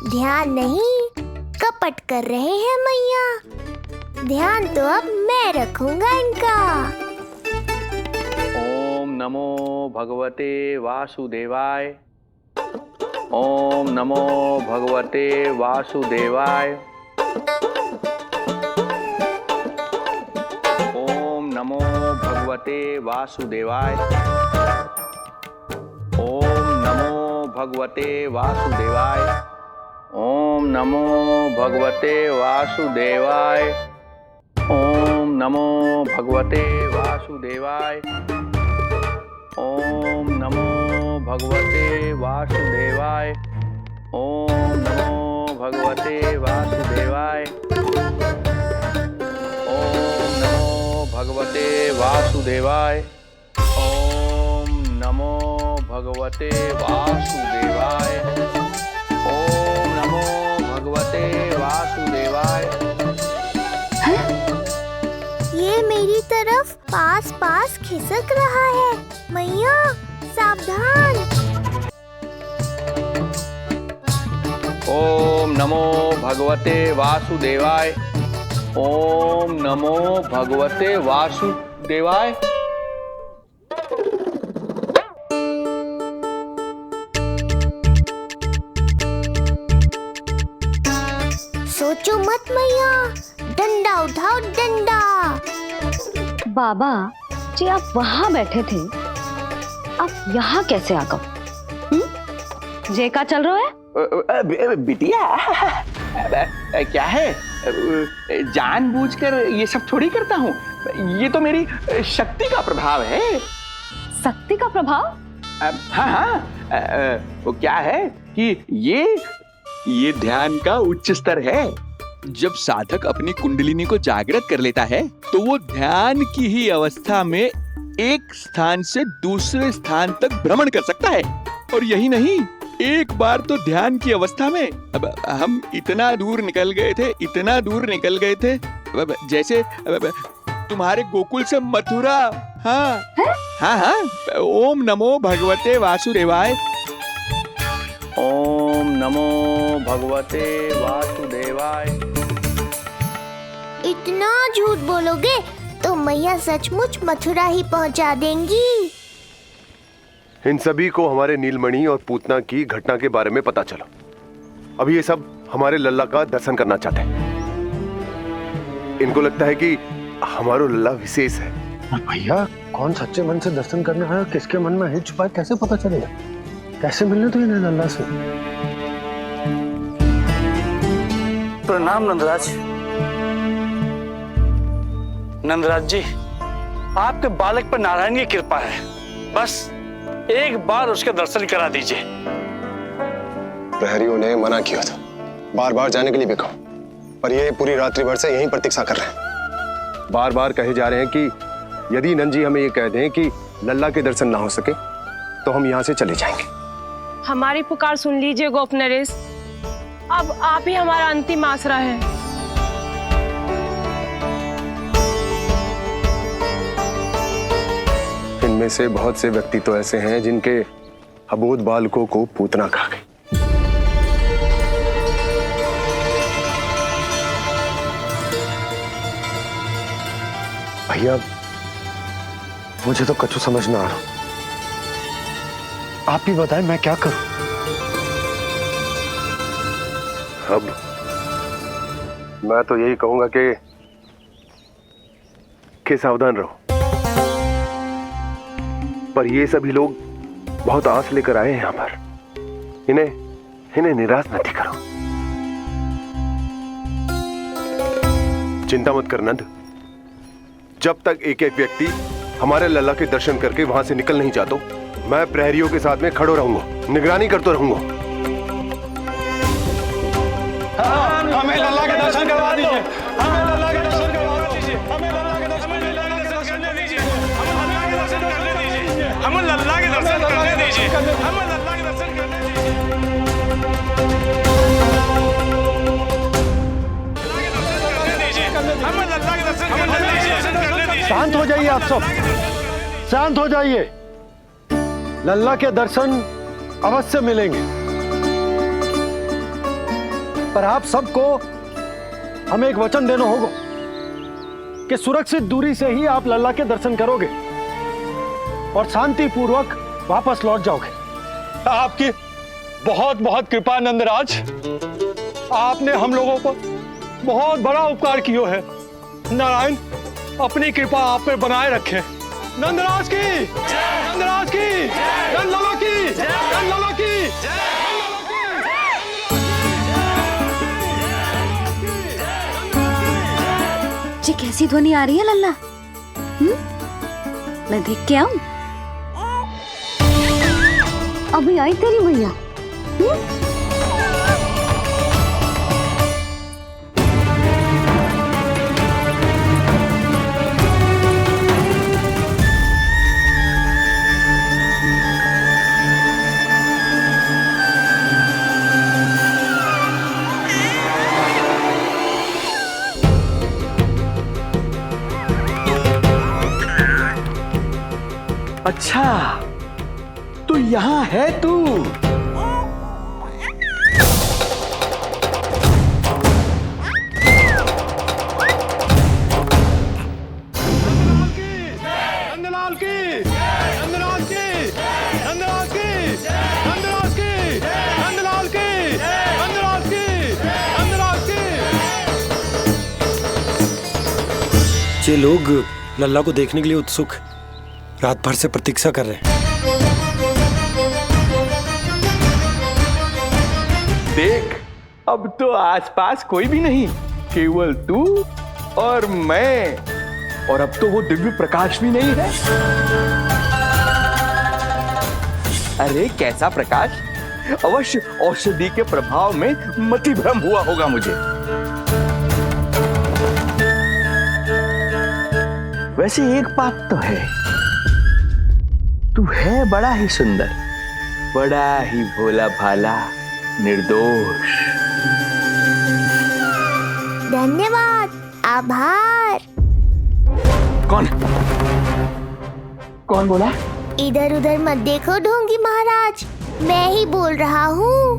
ध्यान नहीं, कपट कर रहे हैं मैया। ध्यान तो अब मैं रखूंगा इनका। ओम नमो भगवते वासुदेवाय। ओम नमो भगवते वासुदेवाय। ओम नमो भगवते वासुदेवाय। ओम नमो भगवते वासुदेवाय। ओम नमो भगवते वासुदेवाय। ओम नमो भगवते वासुदेवाय। ओम नमो भगवते वासुदेवाय। ओम नमो भगवते वासुदेवाय। ओम नमो भगवते वासुदेवाय। ओम नमो भगवते वासुदेवाय। ओम नमो भगवते वासुदेवाय। ये मेरी तरफ पास पास खिसक रहा है, मैया सावधान। ओम नमो भगवते वासुदेवाय। ओम नमो भगवते वासुदेवाय। सोचो मत मैया, डंडा उठाओ डंडा। बाबा जी, आप वहां बैठे थे, आप यहाँ कैसे आ गए? जे का चल रहा है? बिटिया क्या है, जानबूझकर ये सब थोड़ी करता हूँ, ये तो मेरी शक्ति का प्रभाव है। शक्ति का प्रभाव? हाँ हाँ, वो क्या है कि ये ध्यान का उच्च स्तर है। जब साधक अपनी कुंडलिनी को जागृत कर लेता है तो वो ध्यान की ही अवस्था में एक स्थान से दूसरे स्थान तक भ्रमण कर सकता है। और यही नहीं, एक बार तो ध्यान की अवस्था में हम इतना दूर निकल गए थे, जैसे तुम्हारे गोकुल से मथुरा। हाँ हाँ हाँ। ओम नमो भगवते वासुदेवाय। ओम नमो भगवते वासुदेवाय। इतना झूठ बोलोगे तो मैया सचमुच मथुरा ही पहुंचा देंगी। इन सभी को हमारे नीलमणि और पूतना की घटना के बारे में पता चला। अब ये सब हमारे लल्ला का दर्शन करना चाहते हैं। इनको लगता है कि हमारा लल्ला विशेष है। भैया कौन सच्चे मन से दर्शन करने आया, किसके मन में हित छुपा है, कैसे पता चलेगा? कैसे मिलने तो इन्हें लल्ला से? प्रणाम नंदराज। नंदराज जी, आपके बालक पर नारायण की कृपा है, बस एक बार उसके दर्शन करा दीजिए। प्रहरियों ने मना किया था, बार बार जाने के लिए भी कहा, पर ये पूरी रात्रि भर से यहीं प्रतीक्षा कर रहे हैं। बार बार कहे जा रहे हैं कि यदि नंजी हमें ये कह दें कि लल्ला के दर्शन ना हो सके तो हम यहाँ से चले जाएंगे। हमारी पुकार सुन लीजिए गोप नरेश, अब आप ही हमारा अंतिम आसरा है। इनमें से बहुत से व्यक्ति तो ऐसे हैं जिनके अबोध बालकों को पूतना खा गई। भैया मुझे तो कछु समझ ना आ रहा, आप ही बताएं मैं क्या करूं? अब मैं तो यही कहूंगा कि सावधान रहो, पर ये सभी लोग बहुत आस लेकर आए हैं यहां पर, इन्हें निराश मत करो। चिंता मत कर नंद, जब तक एक एक व्यक्ति हमारे लल्ला के दर्शन करके वहां से निकल नहीं जाता, मैं प्रहरियों के साथ में खड़ो रहूंगा, निगरानी करता रहूंगा। हमें लल्ला के दर्शन करवा दीजिए, हमें लल्ला के दर्शन करवा दीजिए, हमें लल्ला के दर्शन करने दीजिए, हमें लल्ला के दर्शन करने दीजिए, हमें लल्ला के दर्शन करने दीजिए। शांत हो जाइए आप सब, शांत हो जाइए। लल्ला के दर्शन अवश्य मिलेंगे, पर आप सबको हमें एक वचन देना होगा कि सुरक्षित दूरी से ही आप लल्ला के दर्शन करोगे और शांति पूर्वक वापस लौट जाओगे। आपकी बहुत बहुत कृपा नंदराज, आपने हम लोगों पर बहुत बड़ा उपकार किया है। नारायण अपनी कृपा आप पे बनाए रखे। नंदराज की, नंदराज की, नंदलाला की, नंदलाला की। जी कैसी ध्वनि आ रही है लल्ला? मैं देख के आऊं? अभी आई तेरी मैया। अच्छा तो यहाँ है तू। नंदलाल की, नंदलाल की, नंदलाल की, नंदलाल की, नंदलाल की, नंदलाल की, नंदलाल की। ये लोग लल्ला को देखने के लिए उत्सुक रात भर से प्रतीक्षा कर रहे हैं। देख अब तो आसपास कोई भी नहीं, केवल तू और मैं, और अब तो वो दिव्य प्रकाश भी नहीं है। अरे कैसा प्रकाश? अवश्य औषधि के प्रभाव में मति भ्रम हुआ होगा मुझे। वैसे एक बात तो है, तू है बड़ा ही सुंदर, बड़ा ही भोला भाला, निर्दोष। धन्यवाद, आभार। कौन कौन बोला? इधर उधर मत देखो ढोंगी महाराज, मैं ही बोल रहा हूँ।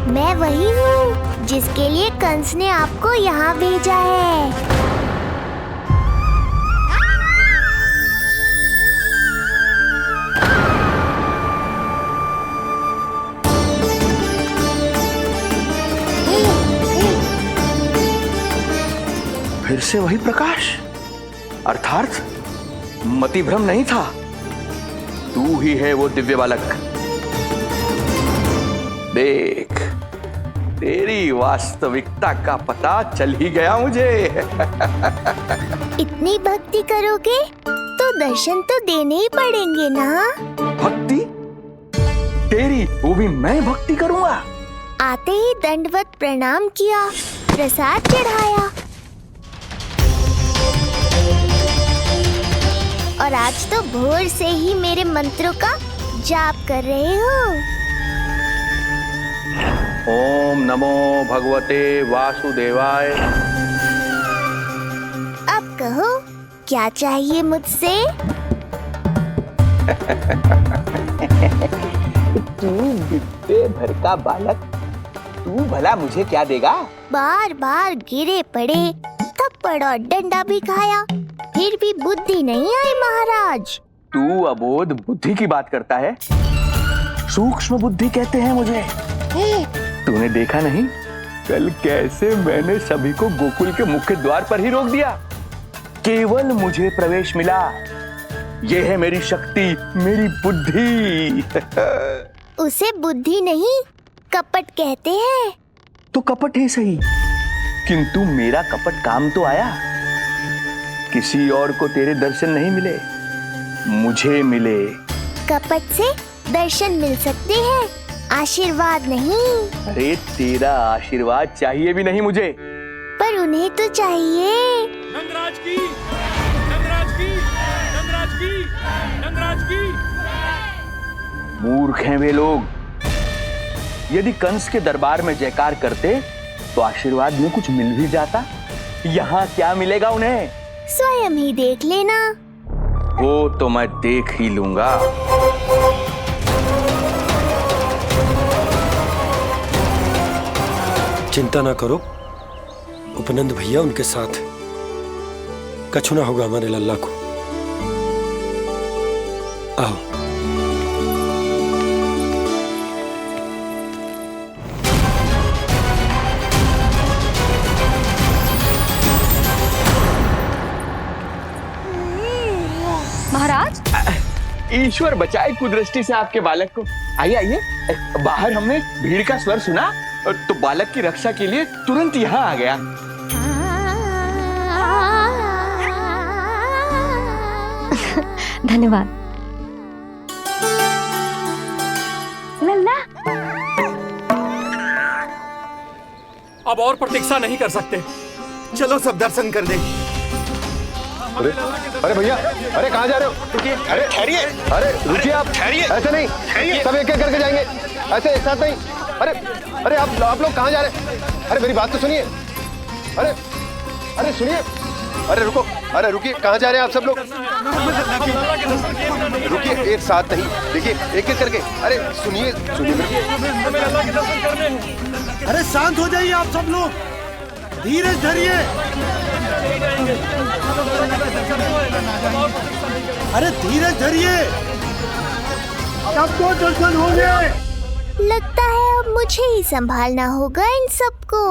मैं वही हूँ जिसके लिए कंस ने आपको यहाँ भेजा है। फिर से वही प्रकाश, अर्थात मतिभ्रम नहीं था, तू ही है वो दिव्य बालक। देख, तेरी वास्तविकता का पता चल ही गया मुझे। इतनी भक्ति करोगे तो दर्शन तो देने ही पड़ेंगे ना। भक्ति? तेरी? वो भी मैं भक्ति करूंगा? आते ही दंडवत प्रणाम किया, प्रसाद चढ़ाया, और आज तो भोर से ही मेरे मंत्रों का जाप कर रहे हो। ओम नमो भगवते वासुदेवाय। अब कहो क्या चाहिए मुझसे? तू विद्या भर का बालक, तू भला मुझे क्या देगा? बार बार गिरे पड़े, थप्पड़ और डंडा भी खाया, फिर भी बुद्धि नहीं आई महाराज। तू अबोध बुद्धि की बात करता है? सूक्ष्म बुद्धि कहते हैं मुझे। तूने देखा नहीं कल कैसे मैंने सभी को गोकुल के मुख्य द्वार पर ही रोक दिया? केवल मुझे प्रवेश मिला। यह है मेरी शक्ति, मेरी बुद्धि। उसे बुद्धि नहीं, कपट कहते हैं। तो कपट ही सही, किंतु मेरा कपट काम तो आया। किसी और को तेरे दर्शन नहीं मिले, मुझे मिले। कपट से दर्शन मिल सकते हैं, आशीर्वाद नहीं। अरे तेरा आशीर्वाद चाहिए भी नहीं मुझे। पर उन्हें तो चाहिए। नंदराज की, नंदराज की, नंदराज की, नंदराज की। मूर्ख हैं वे लोग। यदि कंस के दरबार में जयकार करते तो आशीर्वाद में कुछ मिल भी जाता। यहाँ क्या मिलेगा उन्हें? स्वयं ही देख लेना। वो तो मैं देख ही लूंगा। चिंता ना करो, उपनंद भैया उनके साथ, कछु ना होगा हमारे लल्ला को। आओ। महाराज, ईश्वर बचाए कुदृष्टि से आपके बालक को। आइए आइए, बाहर हमने भीड़ का स्वर सुना तो बालक की रक्षा के लिए तुरंत यहाँ आ गया। धन्यवाद। लल्ला, अब और प्रतीक्षा नहीं कर सकते, चलो सब दर्शन कर दें। अरे भैया, अरे कहाँ जा रहे हो? अरे ठहरिए, अरे रुकिए आप, ठहरिए, ऐसे नहीं, सब एक एक करके जाएंगे, ऐसे एक साथ नहीं। अरे अरे आप लोग कहाँ जा रहे हैं? अरे मेरी बात तो सुनिए। अरे अरे सुनिए, अरे रुको, अरे रुकिए, कहाँ जा रहे हैं आप सब लोग? रुकिए, एक साथ नहीं, देखिए एक एक करके। अरे सुनिए सुनिए। अरे शांत हो जाइए आप सब लोग, धीरज धरिए। अरे धीरज धरिए, सबको दर्शन होंगे। लगता है अब मुझे ही संभालना होगा इन सबको।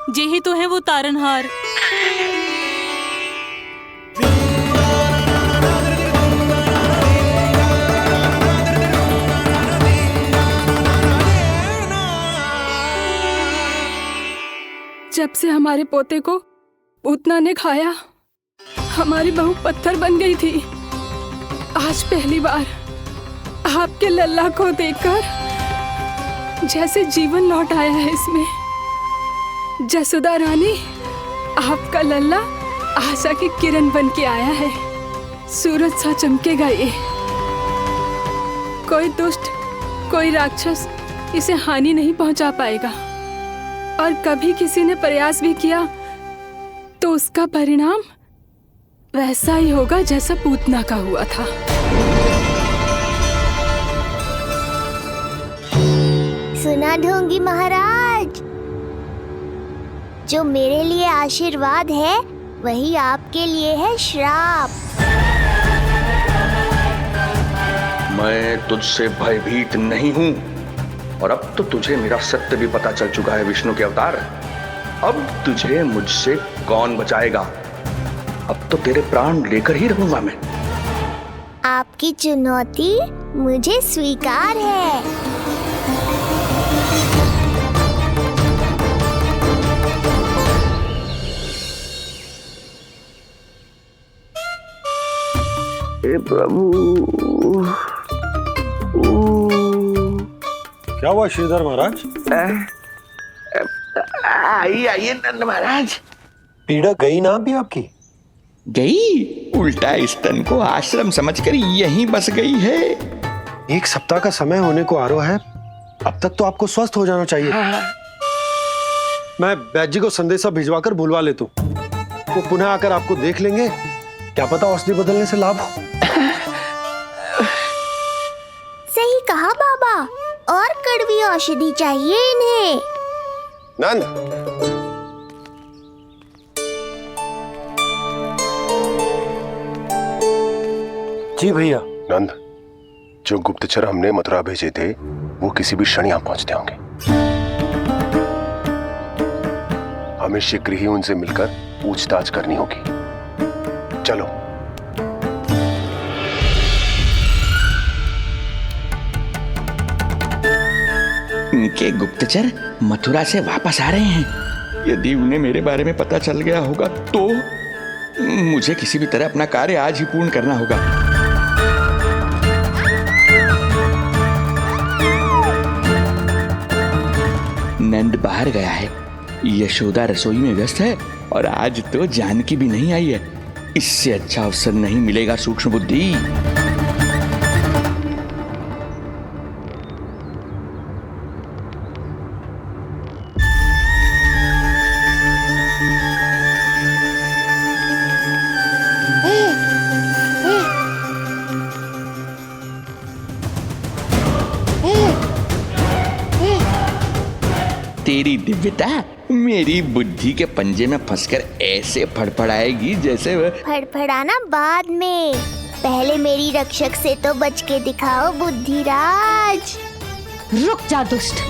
जे ही तो है वो तारनहार। जब से हमारे पोते को पूतना ने खाया, हमारी बहू पत्थर बन गई थी। आज पहली बार आपके लल्ला को देखकर जैसे जीवन लौट आया है इसमें। जसोदा रानी, आपका लल्ला आशा की किरण बन के आया है। सूरज सा चमकेगा ये। कोई दुष्ट, कोई राक्षस इसे हानि नहीं पहुंचा पाएगा। और कभी किसी ने प्रयास भी किया तो उसका परिणाम वैसा ही होगा जैसा पूतना का हुआ था। सुना ढोंगी महाराज, जो मेरे लिए आशीर्वाद है वही आपके लिए है श्राप। मैं तुझसे भयभीत नहीं हूं और अब तो तुझे मेरा सत्य भी पता चल चुका है विष्णु के अवतार। अब तुझे मुझसे कौन बचाएगा? अब तो तेरे प्राण लेकर ही रहूंगा मैं। आपकी चुनौती मुझे स्वीकार है। हे प्रभु। क्या हुआ श्रीधर महाराज? आइए नंद महाराज। पीड़ा गई ना अभी आपकी? गई? उल्टा स्तन को आश्रम समझकर यहीं बस गई है। 1 सप्ताह का समय होने को आ रहा है, अब तक तो आपको स्वस्थ हो जाना चाहिए। मैं बैद जी को संदेशा भिजवाकर बुलवा लेता हूँ। वो पुनः आकर आपको देख लेंगे, क्या पता औषधि बदलने से लाभ हो। सही कहा बाबा, और कड़वी औषधि चाहिए इन्हें। नंद, जी भैया। नंद, जो गुप्तचर हमने मथुरा भेजे थे वो किसी भी क्षण यहाँ पहुंचते होंगे। हमें शीघ्र ही उनसे मिलकर पूछताछ करनी होगी। चलो। उनके गुप्तचर मथुरा से वापस आ रहे हैं। यदि उन्हें मेरे बारे में पता चल गया होगा तो मुझे किसी भी तरह अपना कार्य आज ही पूर्ण करना होगा। नंद बाहर गया है, यशोदा रसोई में व्यस्त है और आज तो जानकी भी नहीं आई है। इससे अच्छा अवसर नहीं मिलेगा सूक्ष्म बुद्धि। तेरी दिव्यता मेरी बुद्धि के पंजे में फंसकर ऐसे फड़फड़ाएगी जैसे फड़फड़ाना बाद में, पहले मेरी रक्षक से तो बच के दिखाओ बुद्धिराज। रुक जा दुष्ट।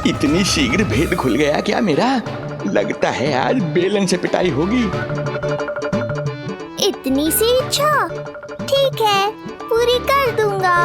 इतनी शीघ्र भेद खुल गया क्या मेरा? लगता है आज बेलन से पिटाई होगी। इतनी सी इच्छा? ठीक है, पूरी कर दूंगा।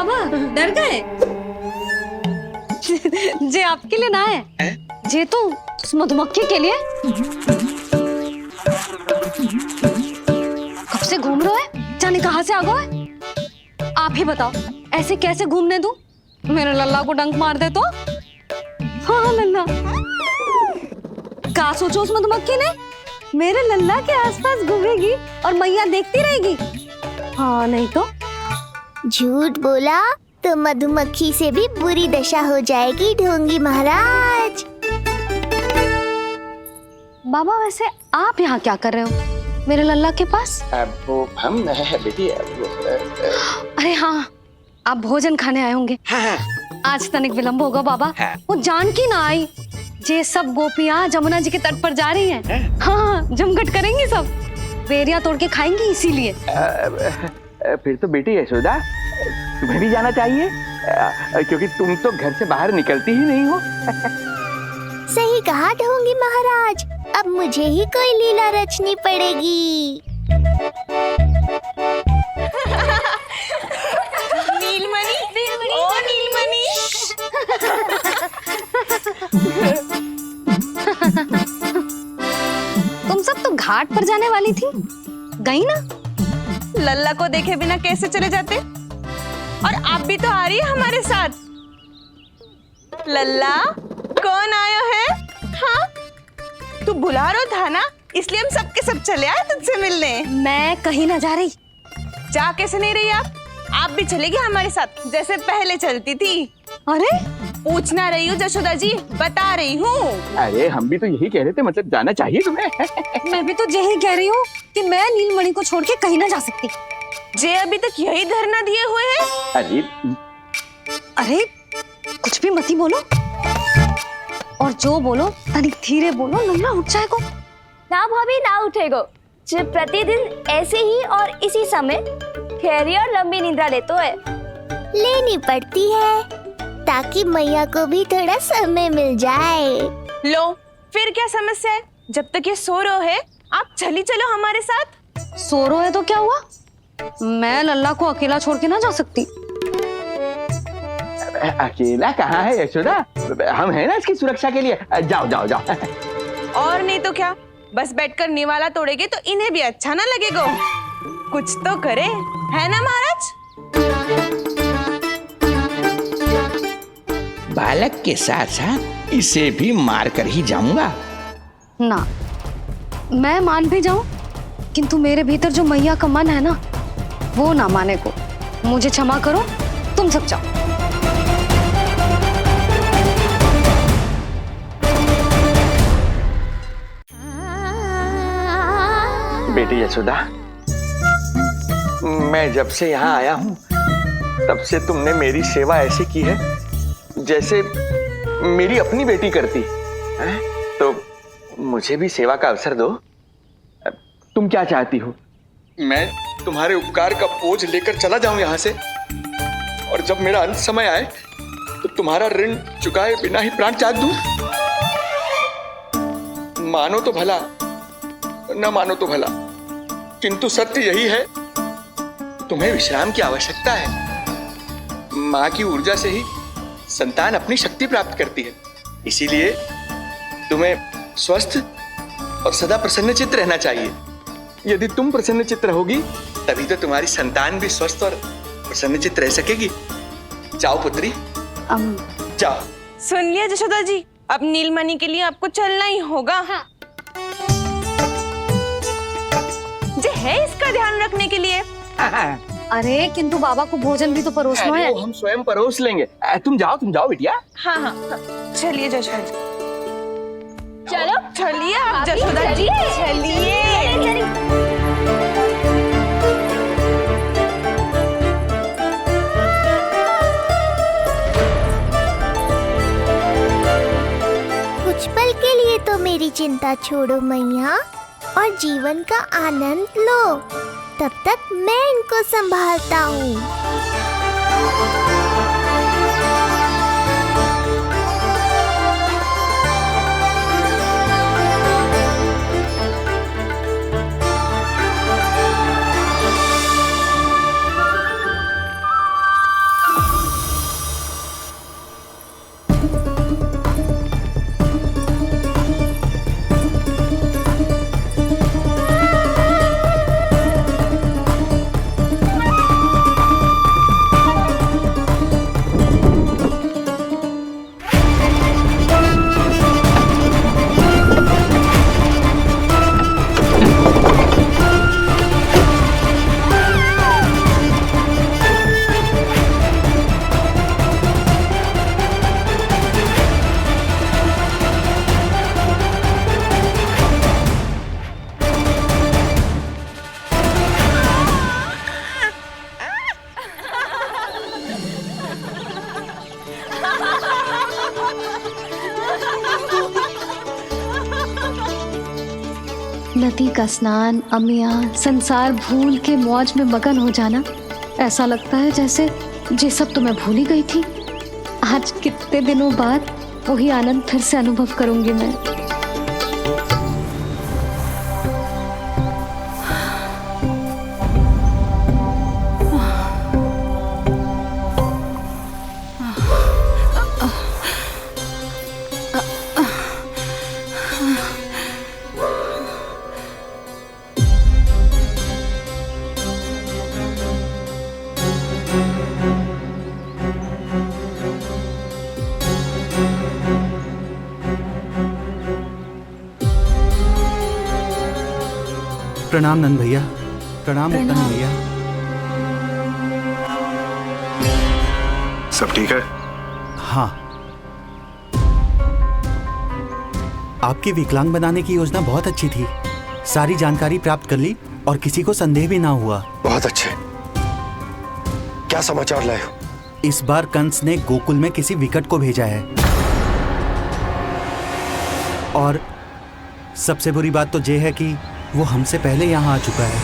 बाबा डर गए? जे आपके लिए ना है, जे तो उस मधुमक्खी के लिए। कब से घूम रहे हो? जाने कहाँ से आ गए? आप ही बताओ, ऐसे कैसे घूमने दूं? मेरे लल्ला को डंक मार दे तो? हाँ लल्ला, क्या सोचो उस मधुमक्खी ने? मेरे लल्ला के आसपास घूमेगी और मैया देखती रहेगी। हाँ नहीं तो? झूठ बोला तो मधुमक्खी से भी बुरी दशा हो जाएगी ढोंगी महाराज। बाबा वैसे आप यहाँ क्या कर रहे हो मेरे लल्ला के पास? वो हम बेटी अरे हाँ, आप भोजन खाने आए होंगे। हाँ। आज तनिक विलंब होगा बाबा। हाँ। वो जान की ना आई जे सब गोपियाँ जमुना जी के तट पर जा रही हैं। हाँ, जमघट करेंगी सब, बेरिया तोड़ के खाएंगी इसीलिए। फिर तो बेटी यशोदा तुम्हें भी जाना चाहिए, क्योंकि तुम तो घर से बाहर निकलती ही नहीं हो। सही कहा ढोंगी महाराज, अब मुझे ही कोई लीला रचनी पड़ेगी। नीलमणि, ओ नीलमणि। तुम सब तो घाट पर जाने वाली थी, गई ना? लल्ला को देखे बिना कैसे चले जाते? और आप भी तो आ रही है हमारे साथ। लल्ला, कौन आया है? हाँ, तू बुला रहा था ना, इसलिए हम सब के सब चले आए तुझसे मिलने। मैं कहीं ना जा रही। जा कैसे नहीं रही आप भी चलेगी हमारे साथ जैसे पहले चलती थी। अरे पूछना रही हूँ जशोदा जी, बता रही हूँ। अरे हम भी तो यही कह रहे थे, मतलब जाना चाहिए तुम्हें। मैं भी तो यही कह रही हूँ कि मैं नीलमणि को छोड़ के कहीं ना जा सकती। जे अभी तक यही धरना दिए हुए हैं। अरे कुछ भी मती बोलो, और जो बोलो तनिक धीरे बोलो, लल्ला उठ जाएगो। ना भाभी ना उठेगो, जो प्रतिदिन ऐसे ही और इसी समय गहरी और लंबी निद्रा लेते है। लेनी पड़ती है ताकि मैया को भी थोड़ा समय मिल जाए। लो फिर क्या समस्या है? जब तक ये सो रहे है आप चली चलो हमारे साथ। सो रहे है तो क्या हुआ? मैं लल्ला को अकेला छोड़ के ना जा सकती। अकेला कहाँ है यशोदा, हम है ना इसकी सुरक्षा के लिए। जाओ जाओ जाओ। और नहीं तो क्या, बस बैठकर निवाला तोड़ेगे तो इन्हें भी अच्छा ना लगेगा। कुछ तो करे, है ना महाराज? बालक के साथ साथ इसे भी मार कर ही जाऊंगा। ना, मैं मान भी जाऊं, किंतु मेरे भीतर जो मैया का मन है ना, वो ना माने को। मुझे क्षमा करो, तुम सब जाओ। बेटी यशोदा, मैं जब से यहाँ आया हूँ तब से तुमने मेरी सेवा ऐसी की है जैसे मेरी अपनी बेटी करती है। तो मुझे भी सेवा का अवसर दो। तुम क्या चाहती हो? मैं तुम्हारे उपकार का बोझ लेकर चला जाऊं यहाँ से, और जब मेरा अंत समय आए तो तुम्हारा ऋण चुकाए बिना ही प्राण त्याग दूं। मानो तो भला, न मानो तो भला, किंतु सत्य यही है, तुम्हें विश्राम की आवश्यकता है। माँ की ऊर्जा से ही संतान अपनी शक्ति प्राप्त करती है, इसीलिए तुम्हें स्वस्थ और सदा प्रसन्नचित्त रहना चाहिए। यदि तुम प्रसन्नचित्त रहोगी तभी तो तुम्हारी संतान भी स्वस्थ और प्रसन्नचित्त रह सकेगी। जाओ पुत्री, जाओ। सुन लिया जशोदा जी, अब नीलमणि के लिए आपको चलना ही होगा। हाँ। जे है इसका ध्यान रखने के लिए। अरे किंतु बाबा को भोजन भी तो परोसना है। हम स्वयं परोस लेंगे। तुम जाओ बिटिया। हाँ हाँ, चलिए जशोदा जी। चलो चलिए आप जशोदा जी, चलिए। कुछ पल के लिए तो मेरी चिंता छोड़ो मैया और जीवन का आनंद लो। तब तक मैं इनको संभालता हूँ। नदी का स्नान, अमिया, संसार भूल के मौज में मगन हो जाना, ऐसा लगता है जैसे ये सब तो मैं भूल ही गई थी। आज कितने दिनों बाद वही आनंद फिर से अनुभव करूंगी मैं। प्रणाम नंद भैया। प्रणाम उत्तम भैया। सब ठीक है? हाँ। आपकी विकलांग बनाने की योजना बहुत अच्छी थी। सारी जानकारी प्राप्त कर ली और किसी को संदेह भी ना हुआ। बहुत अच्छे। क्या समाचार लाए हो? इस बार कंस ने गोकुल में किसी विकट को भेजा है और सबसे बुरी बात तो ये है कि वो हमसे पहले यहाँ आ चुका है।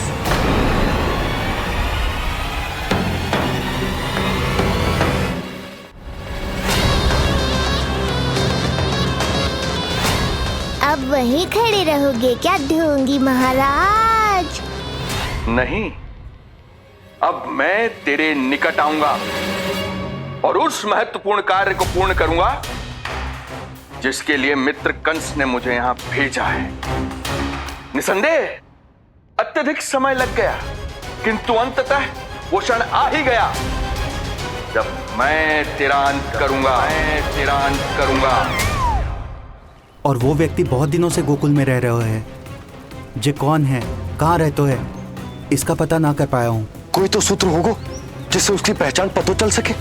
अब वहीं खड़े रहोगे क्या ढोंगी महाराज? नहीं, अब मैं तेरे निकट आऊंगा और उस महत्वपूर्ण कार्य को पूर्ण करूंगा जिसके लिए मित्र कंस ने मुझे यहां भेजा है। निसंदेह अत्यधिक समय लग गया, किंतु अंततः वो क्षण आ ही गया जब मैं तेरा अंत करूंगा। और वो व्यक्ति बहुत दिनों से गोकुल में रह रहे हैं। जे कौन है, कहाँ रहते है, इसका पता ना कर पाया हूँ। कोई तो सूत्र होगा जिससे उसकी पहचान पता चल सके।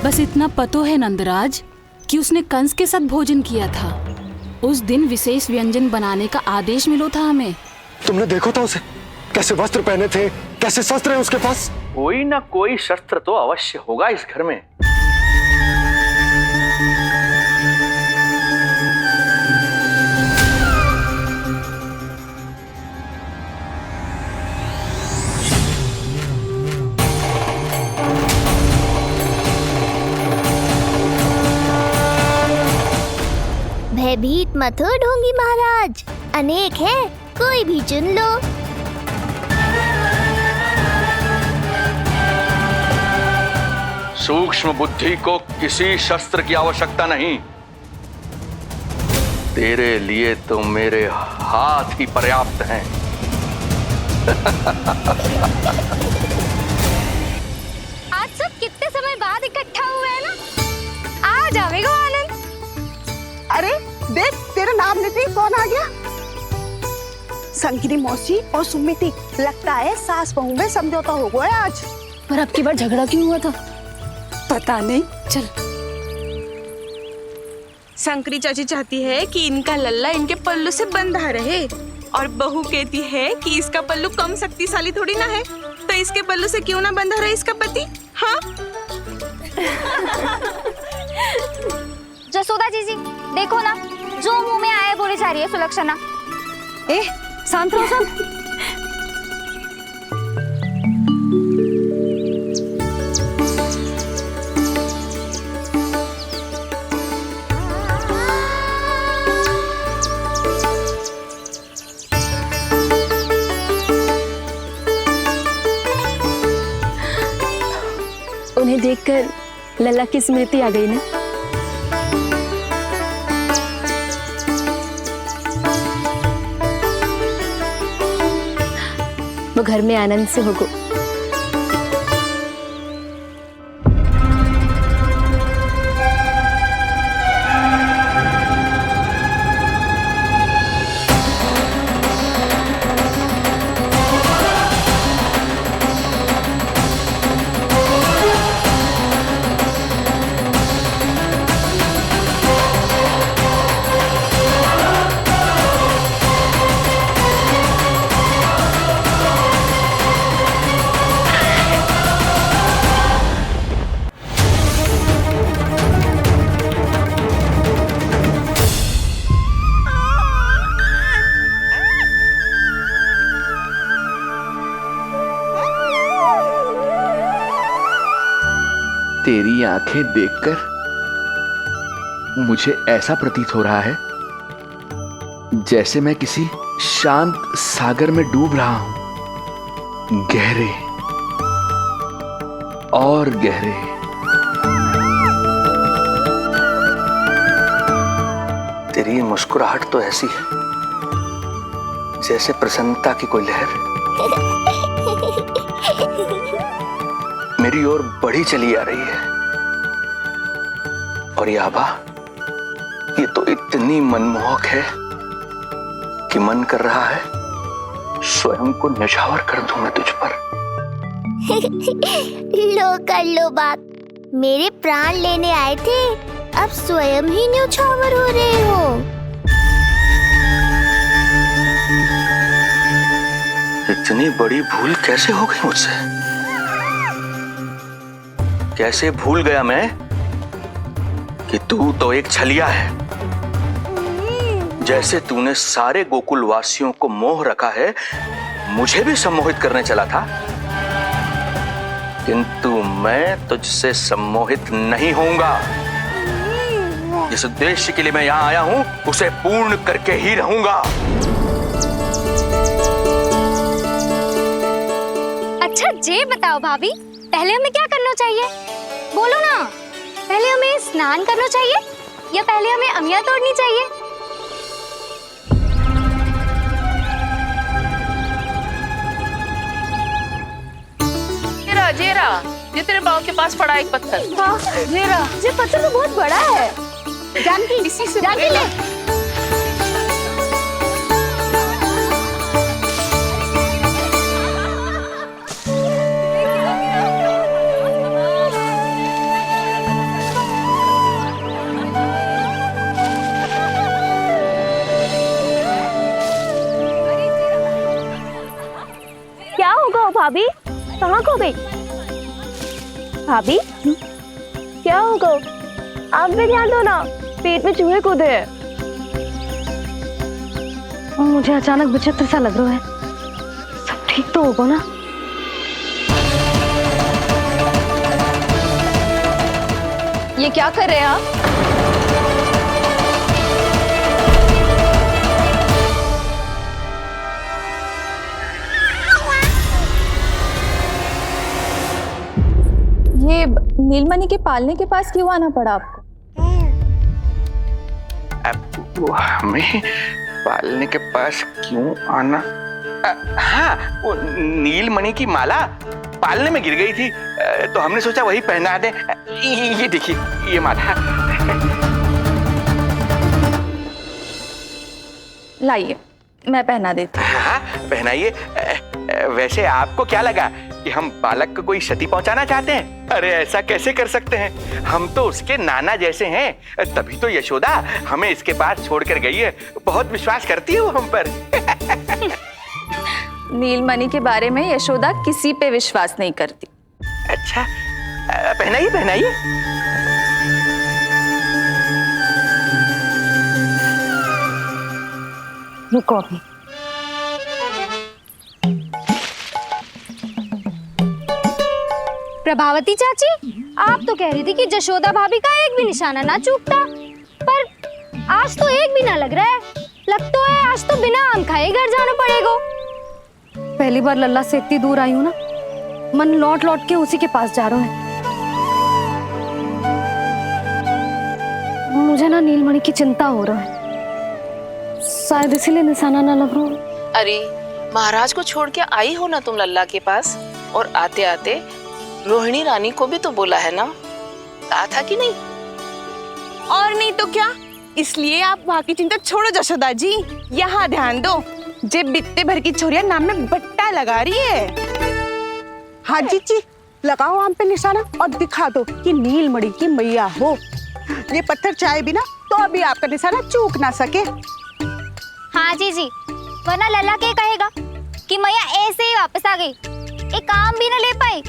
बस इतना पतो है नंदराज कि उसने कंस के साथ भोजन किया था। उस दिन विशेष व्यंजन बनाने का आदेश मिलो था हमें। तुमने देखो था उसे? कैसे वस्त्र पहने थे, कैसे शस्त्र है उसके पास? कोई ना कोई शस्त्र तो अवश्य होगा इस घर में। भयभीत मत हो ढोंगी महाराज, अनेक है, कोई भी चुन लो। सूक्ष्म बुद्धि को किसी शस्त्र की आवश्यकता नहीं। तेरे लिए तो मेरे हाथ ही पर्याप्त हैं। आज सब कितने समय बाद इकट्ठा हुए हैं ना, आ जाएगा आनंद। अरे देख, तेरा नाम लेते ही कौन आ गया? संगिनी मौसी और सुमिति, लगता है सास बहू में समझौता हो गया आज। पर अब की बार झगड़ा क्यों हुआ था? पता नहीं। चल। शंकरी चाची चाहती है कि इनका लल्ला इनके पल्लू से बंधा रहे, और बहू कहती है कि इसका पल्लू कम शक्तिशाली थोड़ी ना है, तो इसके पल्लू से क्यों ना बंधा रहे इसका पति। हाँ जसोदा जीजी, देखो ना, जो मुंह में आए बोले जा रही है सुलक्षणा। ए, शांत रहो सब। उन्हें देखकर लल्ला की स्मृति आ गई ना। वो घर में आनंद से होगो। तेरी आंखें देखकर मुझे ऐसा प्रतीत हो रहा है जैसे मैं किसी शांत सागर में डूब रहा हूं, गहरे और गहरे। तेरी ये मुस्कुराहट तो ऐसी है जैसे प्रसन्नता की कोई लहर मेरी ओर बढ़ी चली आ रही है। और ये आभा, ये तो इतनी मनमोहक है कि मन कर रहा है स्वयं को न्यौछावर कर दूं मैं तुझ पर। लो कर लो बात, मेरे प्राण लेने आए थे, अब स्वयं ही न्यौछावर हो रहे हो। इतनी बड़ी भूल कैसे हो गई मुझसे? कैसे भूल गया मैं कि तू तो एक छलिया है। जैसे तूने सारे गोकुल वासियों को मोह रखा है, मुझे भी सम्मोहित करने चला था, किंतु मैं तुझसे सम्मोहित नहीं होऊंगा। जिस उद्देश्य के लिए मैं यहां आया हूं उसे पूर्ण करके ही रहूंगा। अच्छा ये बताओ भाभी, पहले हमें क्या करना चाहिए? बोलो ना, पहले हमें स्नान करना चाहिए या पहले हमें अमिया तोड़नी चाहिए? जेरा, ये तेरे पाँव के पास पड़ा एक पत्थर। हाँ, ये पत्थर तो बहुत बड़ा है। जानकी, इसी से जानकी ले। क्या होगा भाभी? कहाँ खो गई भाभी? क्या होगा? आप भी ध्यान दो ना, पेट में चूहे कूदे हैं। मुझे अचानक विचित्र सा लग रहा है। सब ठीक तो होगा ना? ये क्या कर रहे हैं आप? ये नीलमणि के पालने के पास क्यों आना पड़ा आपको? वो हमें पालने के पास क्यों आना? हाँ, वो नीलमणि की माला पालने में गिर गई थी, तो हमने सोचा वही पहना दे। ये देखिए, ये माला। लाइए, मैं पहना देती हूँ। हाँ, पहनाइए। वैसे आपको क्या लगा कि हम बालक को कोई क्षति पहुंचाना चाहते हैं? अरे ऐसा कैसे कर सकते हैं? हम तो उसके नाना जैसे हैं, तभी तो यशोदा हमें इसके पास छोड़कर गई है। बहुत विश्वास करती है वो हम पर। नीलमणि के बारे में यशोदा किसी पे विश्वास नहीं करती। अच्छा, पहनाइए पहनाइए। रुको अभी। प्रभावती चाची, आप तो कह रही थी कि जशोदा भाभी का एक भी निशाना ना चूकता, पर आज तो एक भी ना लग रहा है। लगता है आज तो बिना आम खाए घर जाना पड़ेगा। पहली बार लल्ला से इतनी दूर आई हूँ ना, मन लौट लौट के उसी के पास जा रहा है। मुझे ना नीलमणि की चिंता हो रहा है, शायद इसीलिए निशाना ना लग रहा हो। अरे महाराज को छोड़ के आई हो ना तुम लल्ला के पास, और आते आते रोहिणी रानी को भी तो बोला है ना, कहा था कि नहीं? और नहीं तो क्या, इसलिए आप वहाँ की चिंता छोड़ो जशोदा जी, यहाँ ध्यान दो। जे बित्ते भर की छोरिया नाम में बट्टा लगा रही है। हाँ जी, लगाओ आम पे निशाना और दिखा दो कि नीलमणि की मैया हो। ये पत्थर चाहे भी ना तो अभी आपका निशाना चूक ना सके। हाँ जी, वरना लल्ला के कहेगा कि मैया ऐसे ही वापस आ गई, एक काम भी ना ले पाई।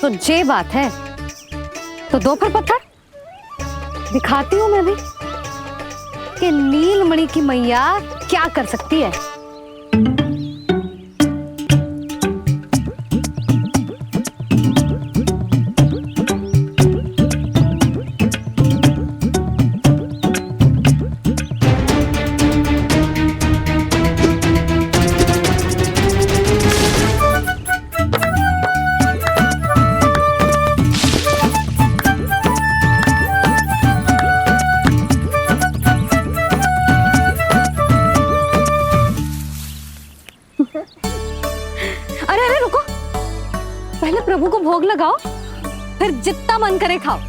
तो ये बात है, तो दो फिर पत्थर दिखाती हूँ मैं भी कि नीलमणि की मैया क्या कर सकती है। अरे अरे रुको, पहले प्रभु को भोग लगाओ, फिर जितना मन करे खाओ।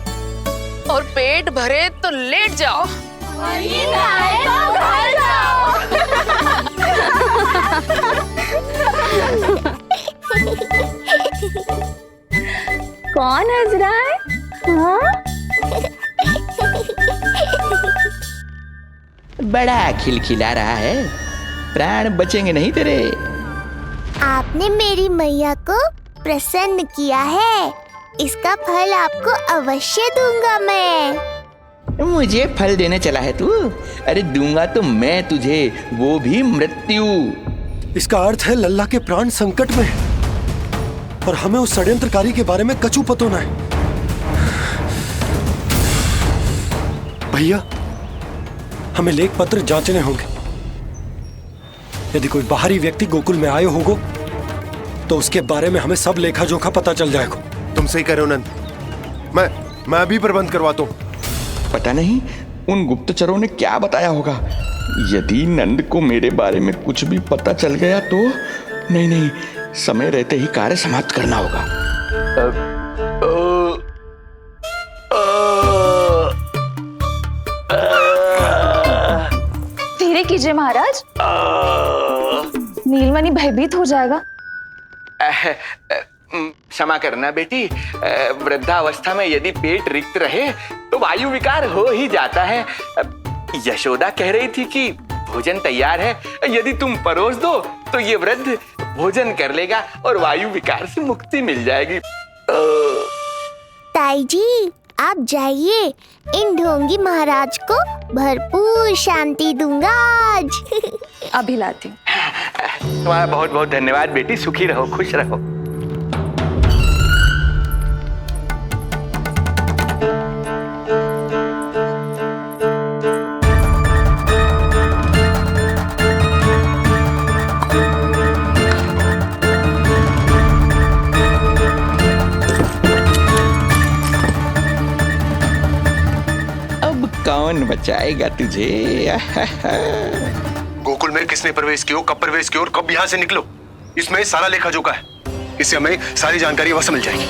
और पेट भरे तो लेट जाओ। कौन हंस रहा है? हाँ? बड़ा खिलखिला रहा है, प्राण बचेंगे नहीं तेरे। आपने मेरी मैया को प्रसन्न किया है, इसका फल आपको अवश्य दूंगा मैं। मुझे फल देने चला है तू? अरे दूंगा तो मैं तुझे, वो भी मृत्यु। इसका अर्थ है लल्ला के प्राण संकट में है और हमें उस षड्यंत्रकारी के बारे में कचू पतोना है। भैया, हमें लेख पत्र जांचने होंगे। यदि कोई बाहरी व्यक्ति गोकुल में आए होगो तो उसके बारे में हमें सब लेखा जोखा पता चल जाएगा। तुम सही कह रहे हो नंद, मैं अभी प्रबंध करवाता हूँ। पता नहीं उन गुप्तचरों ने क्या बताया होगा। यदि नंद को मेरे बारे में कुछ भी पता चल गया तो नहीं, समय रहते ही कार्य समाप्त करना होगा। धीरे कीजिए महाराज, नीलमणि भयभीत हो जाएगा। क्षमा करना बेटी, वृद्धावस्था में यदि पेट रिक्त रहे तो वायु विकार हो ही जाता है। यशोदा कह रही थी कि भोजन तैयार है, यदि तुम परोस दो तो ये वृद्ध भोजन कर लेगा और वायु विकार से मुक्ति मिल जाएगी। ताई जी, आप जाइए, इन ढोंगी महाराज को भरपूर शांति दूंगा आज। अभी लाती हूँ। तुम्हारा बहुत बहुत धन्यवाद बेटी, सुखी रहो, खुश रहो। कौन बचाएगा तुझे? गोकुल में किसने प्रवेश किया, कब प्रवेश किया और कब यहाँ से निकलो, इसमें सारा लेखा जोखा है। इससे हमें सारी जानकारी अवश्य मिल जाएगी।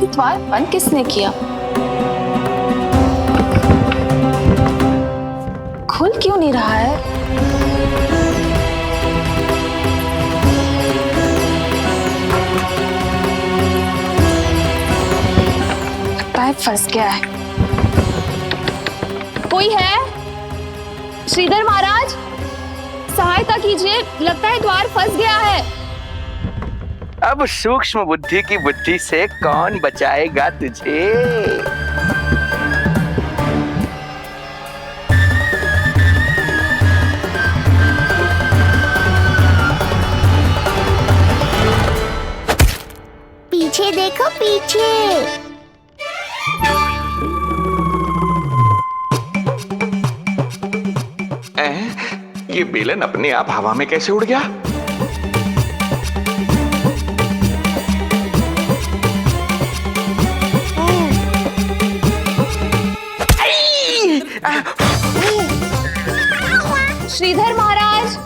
द्वार बंद किसने किया? खुल क्यों नहीं रहा है? लगता है फंस गया है। कोई है? श्रीधर महाराज, सहायता कीजिए, लगता है द्वार फंस गया है। अब सूक्ष्म बुद्धि की बुद्धि से कौन बचाएगा तुझे? पीछे देखो, पीछे। ये बेलन अपने आप हवा में कैसे उड़ गया? श्रीधर महाराज,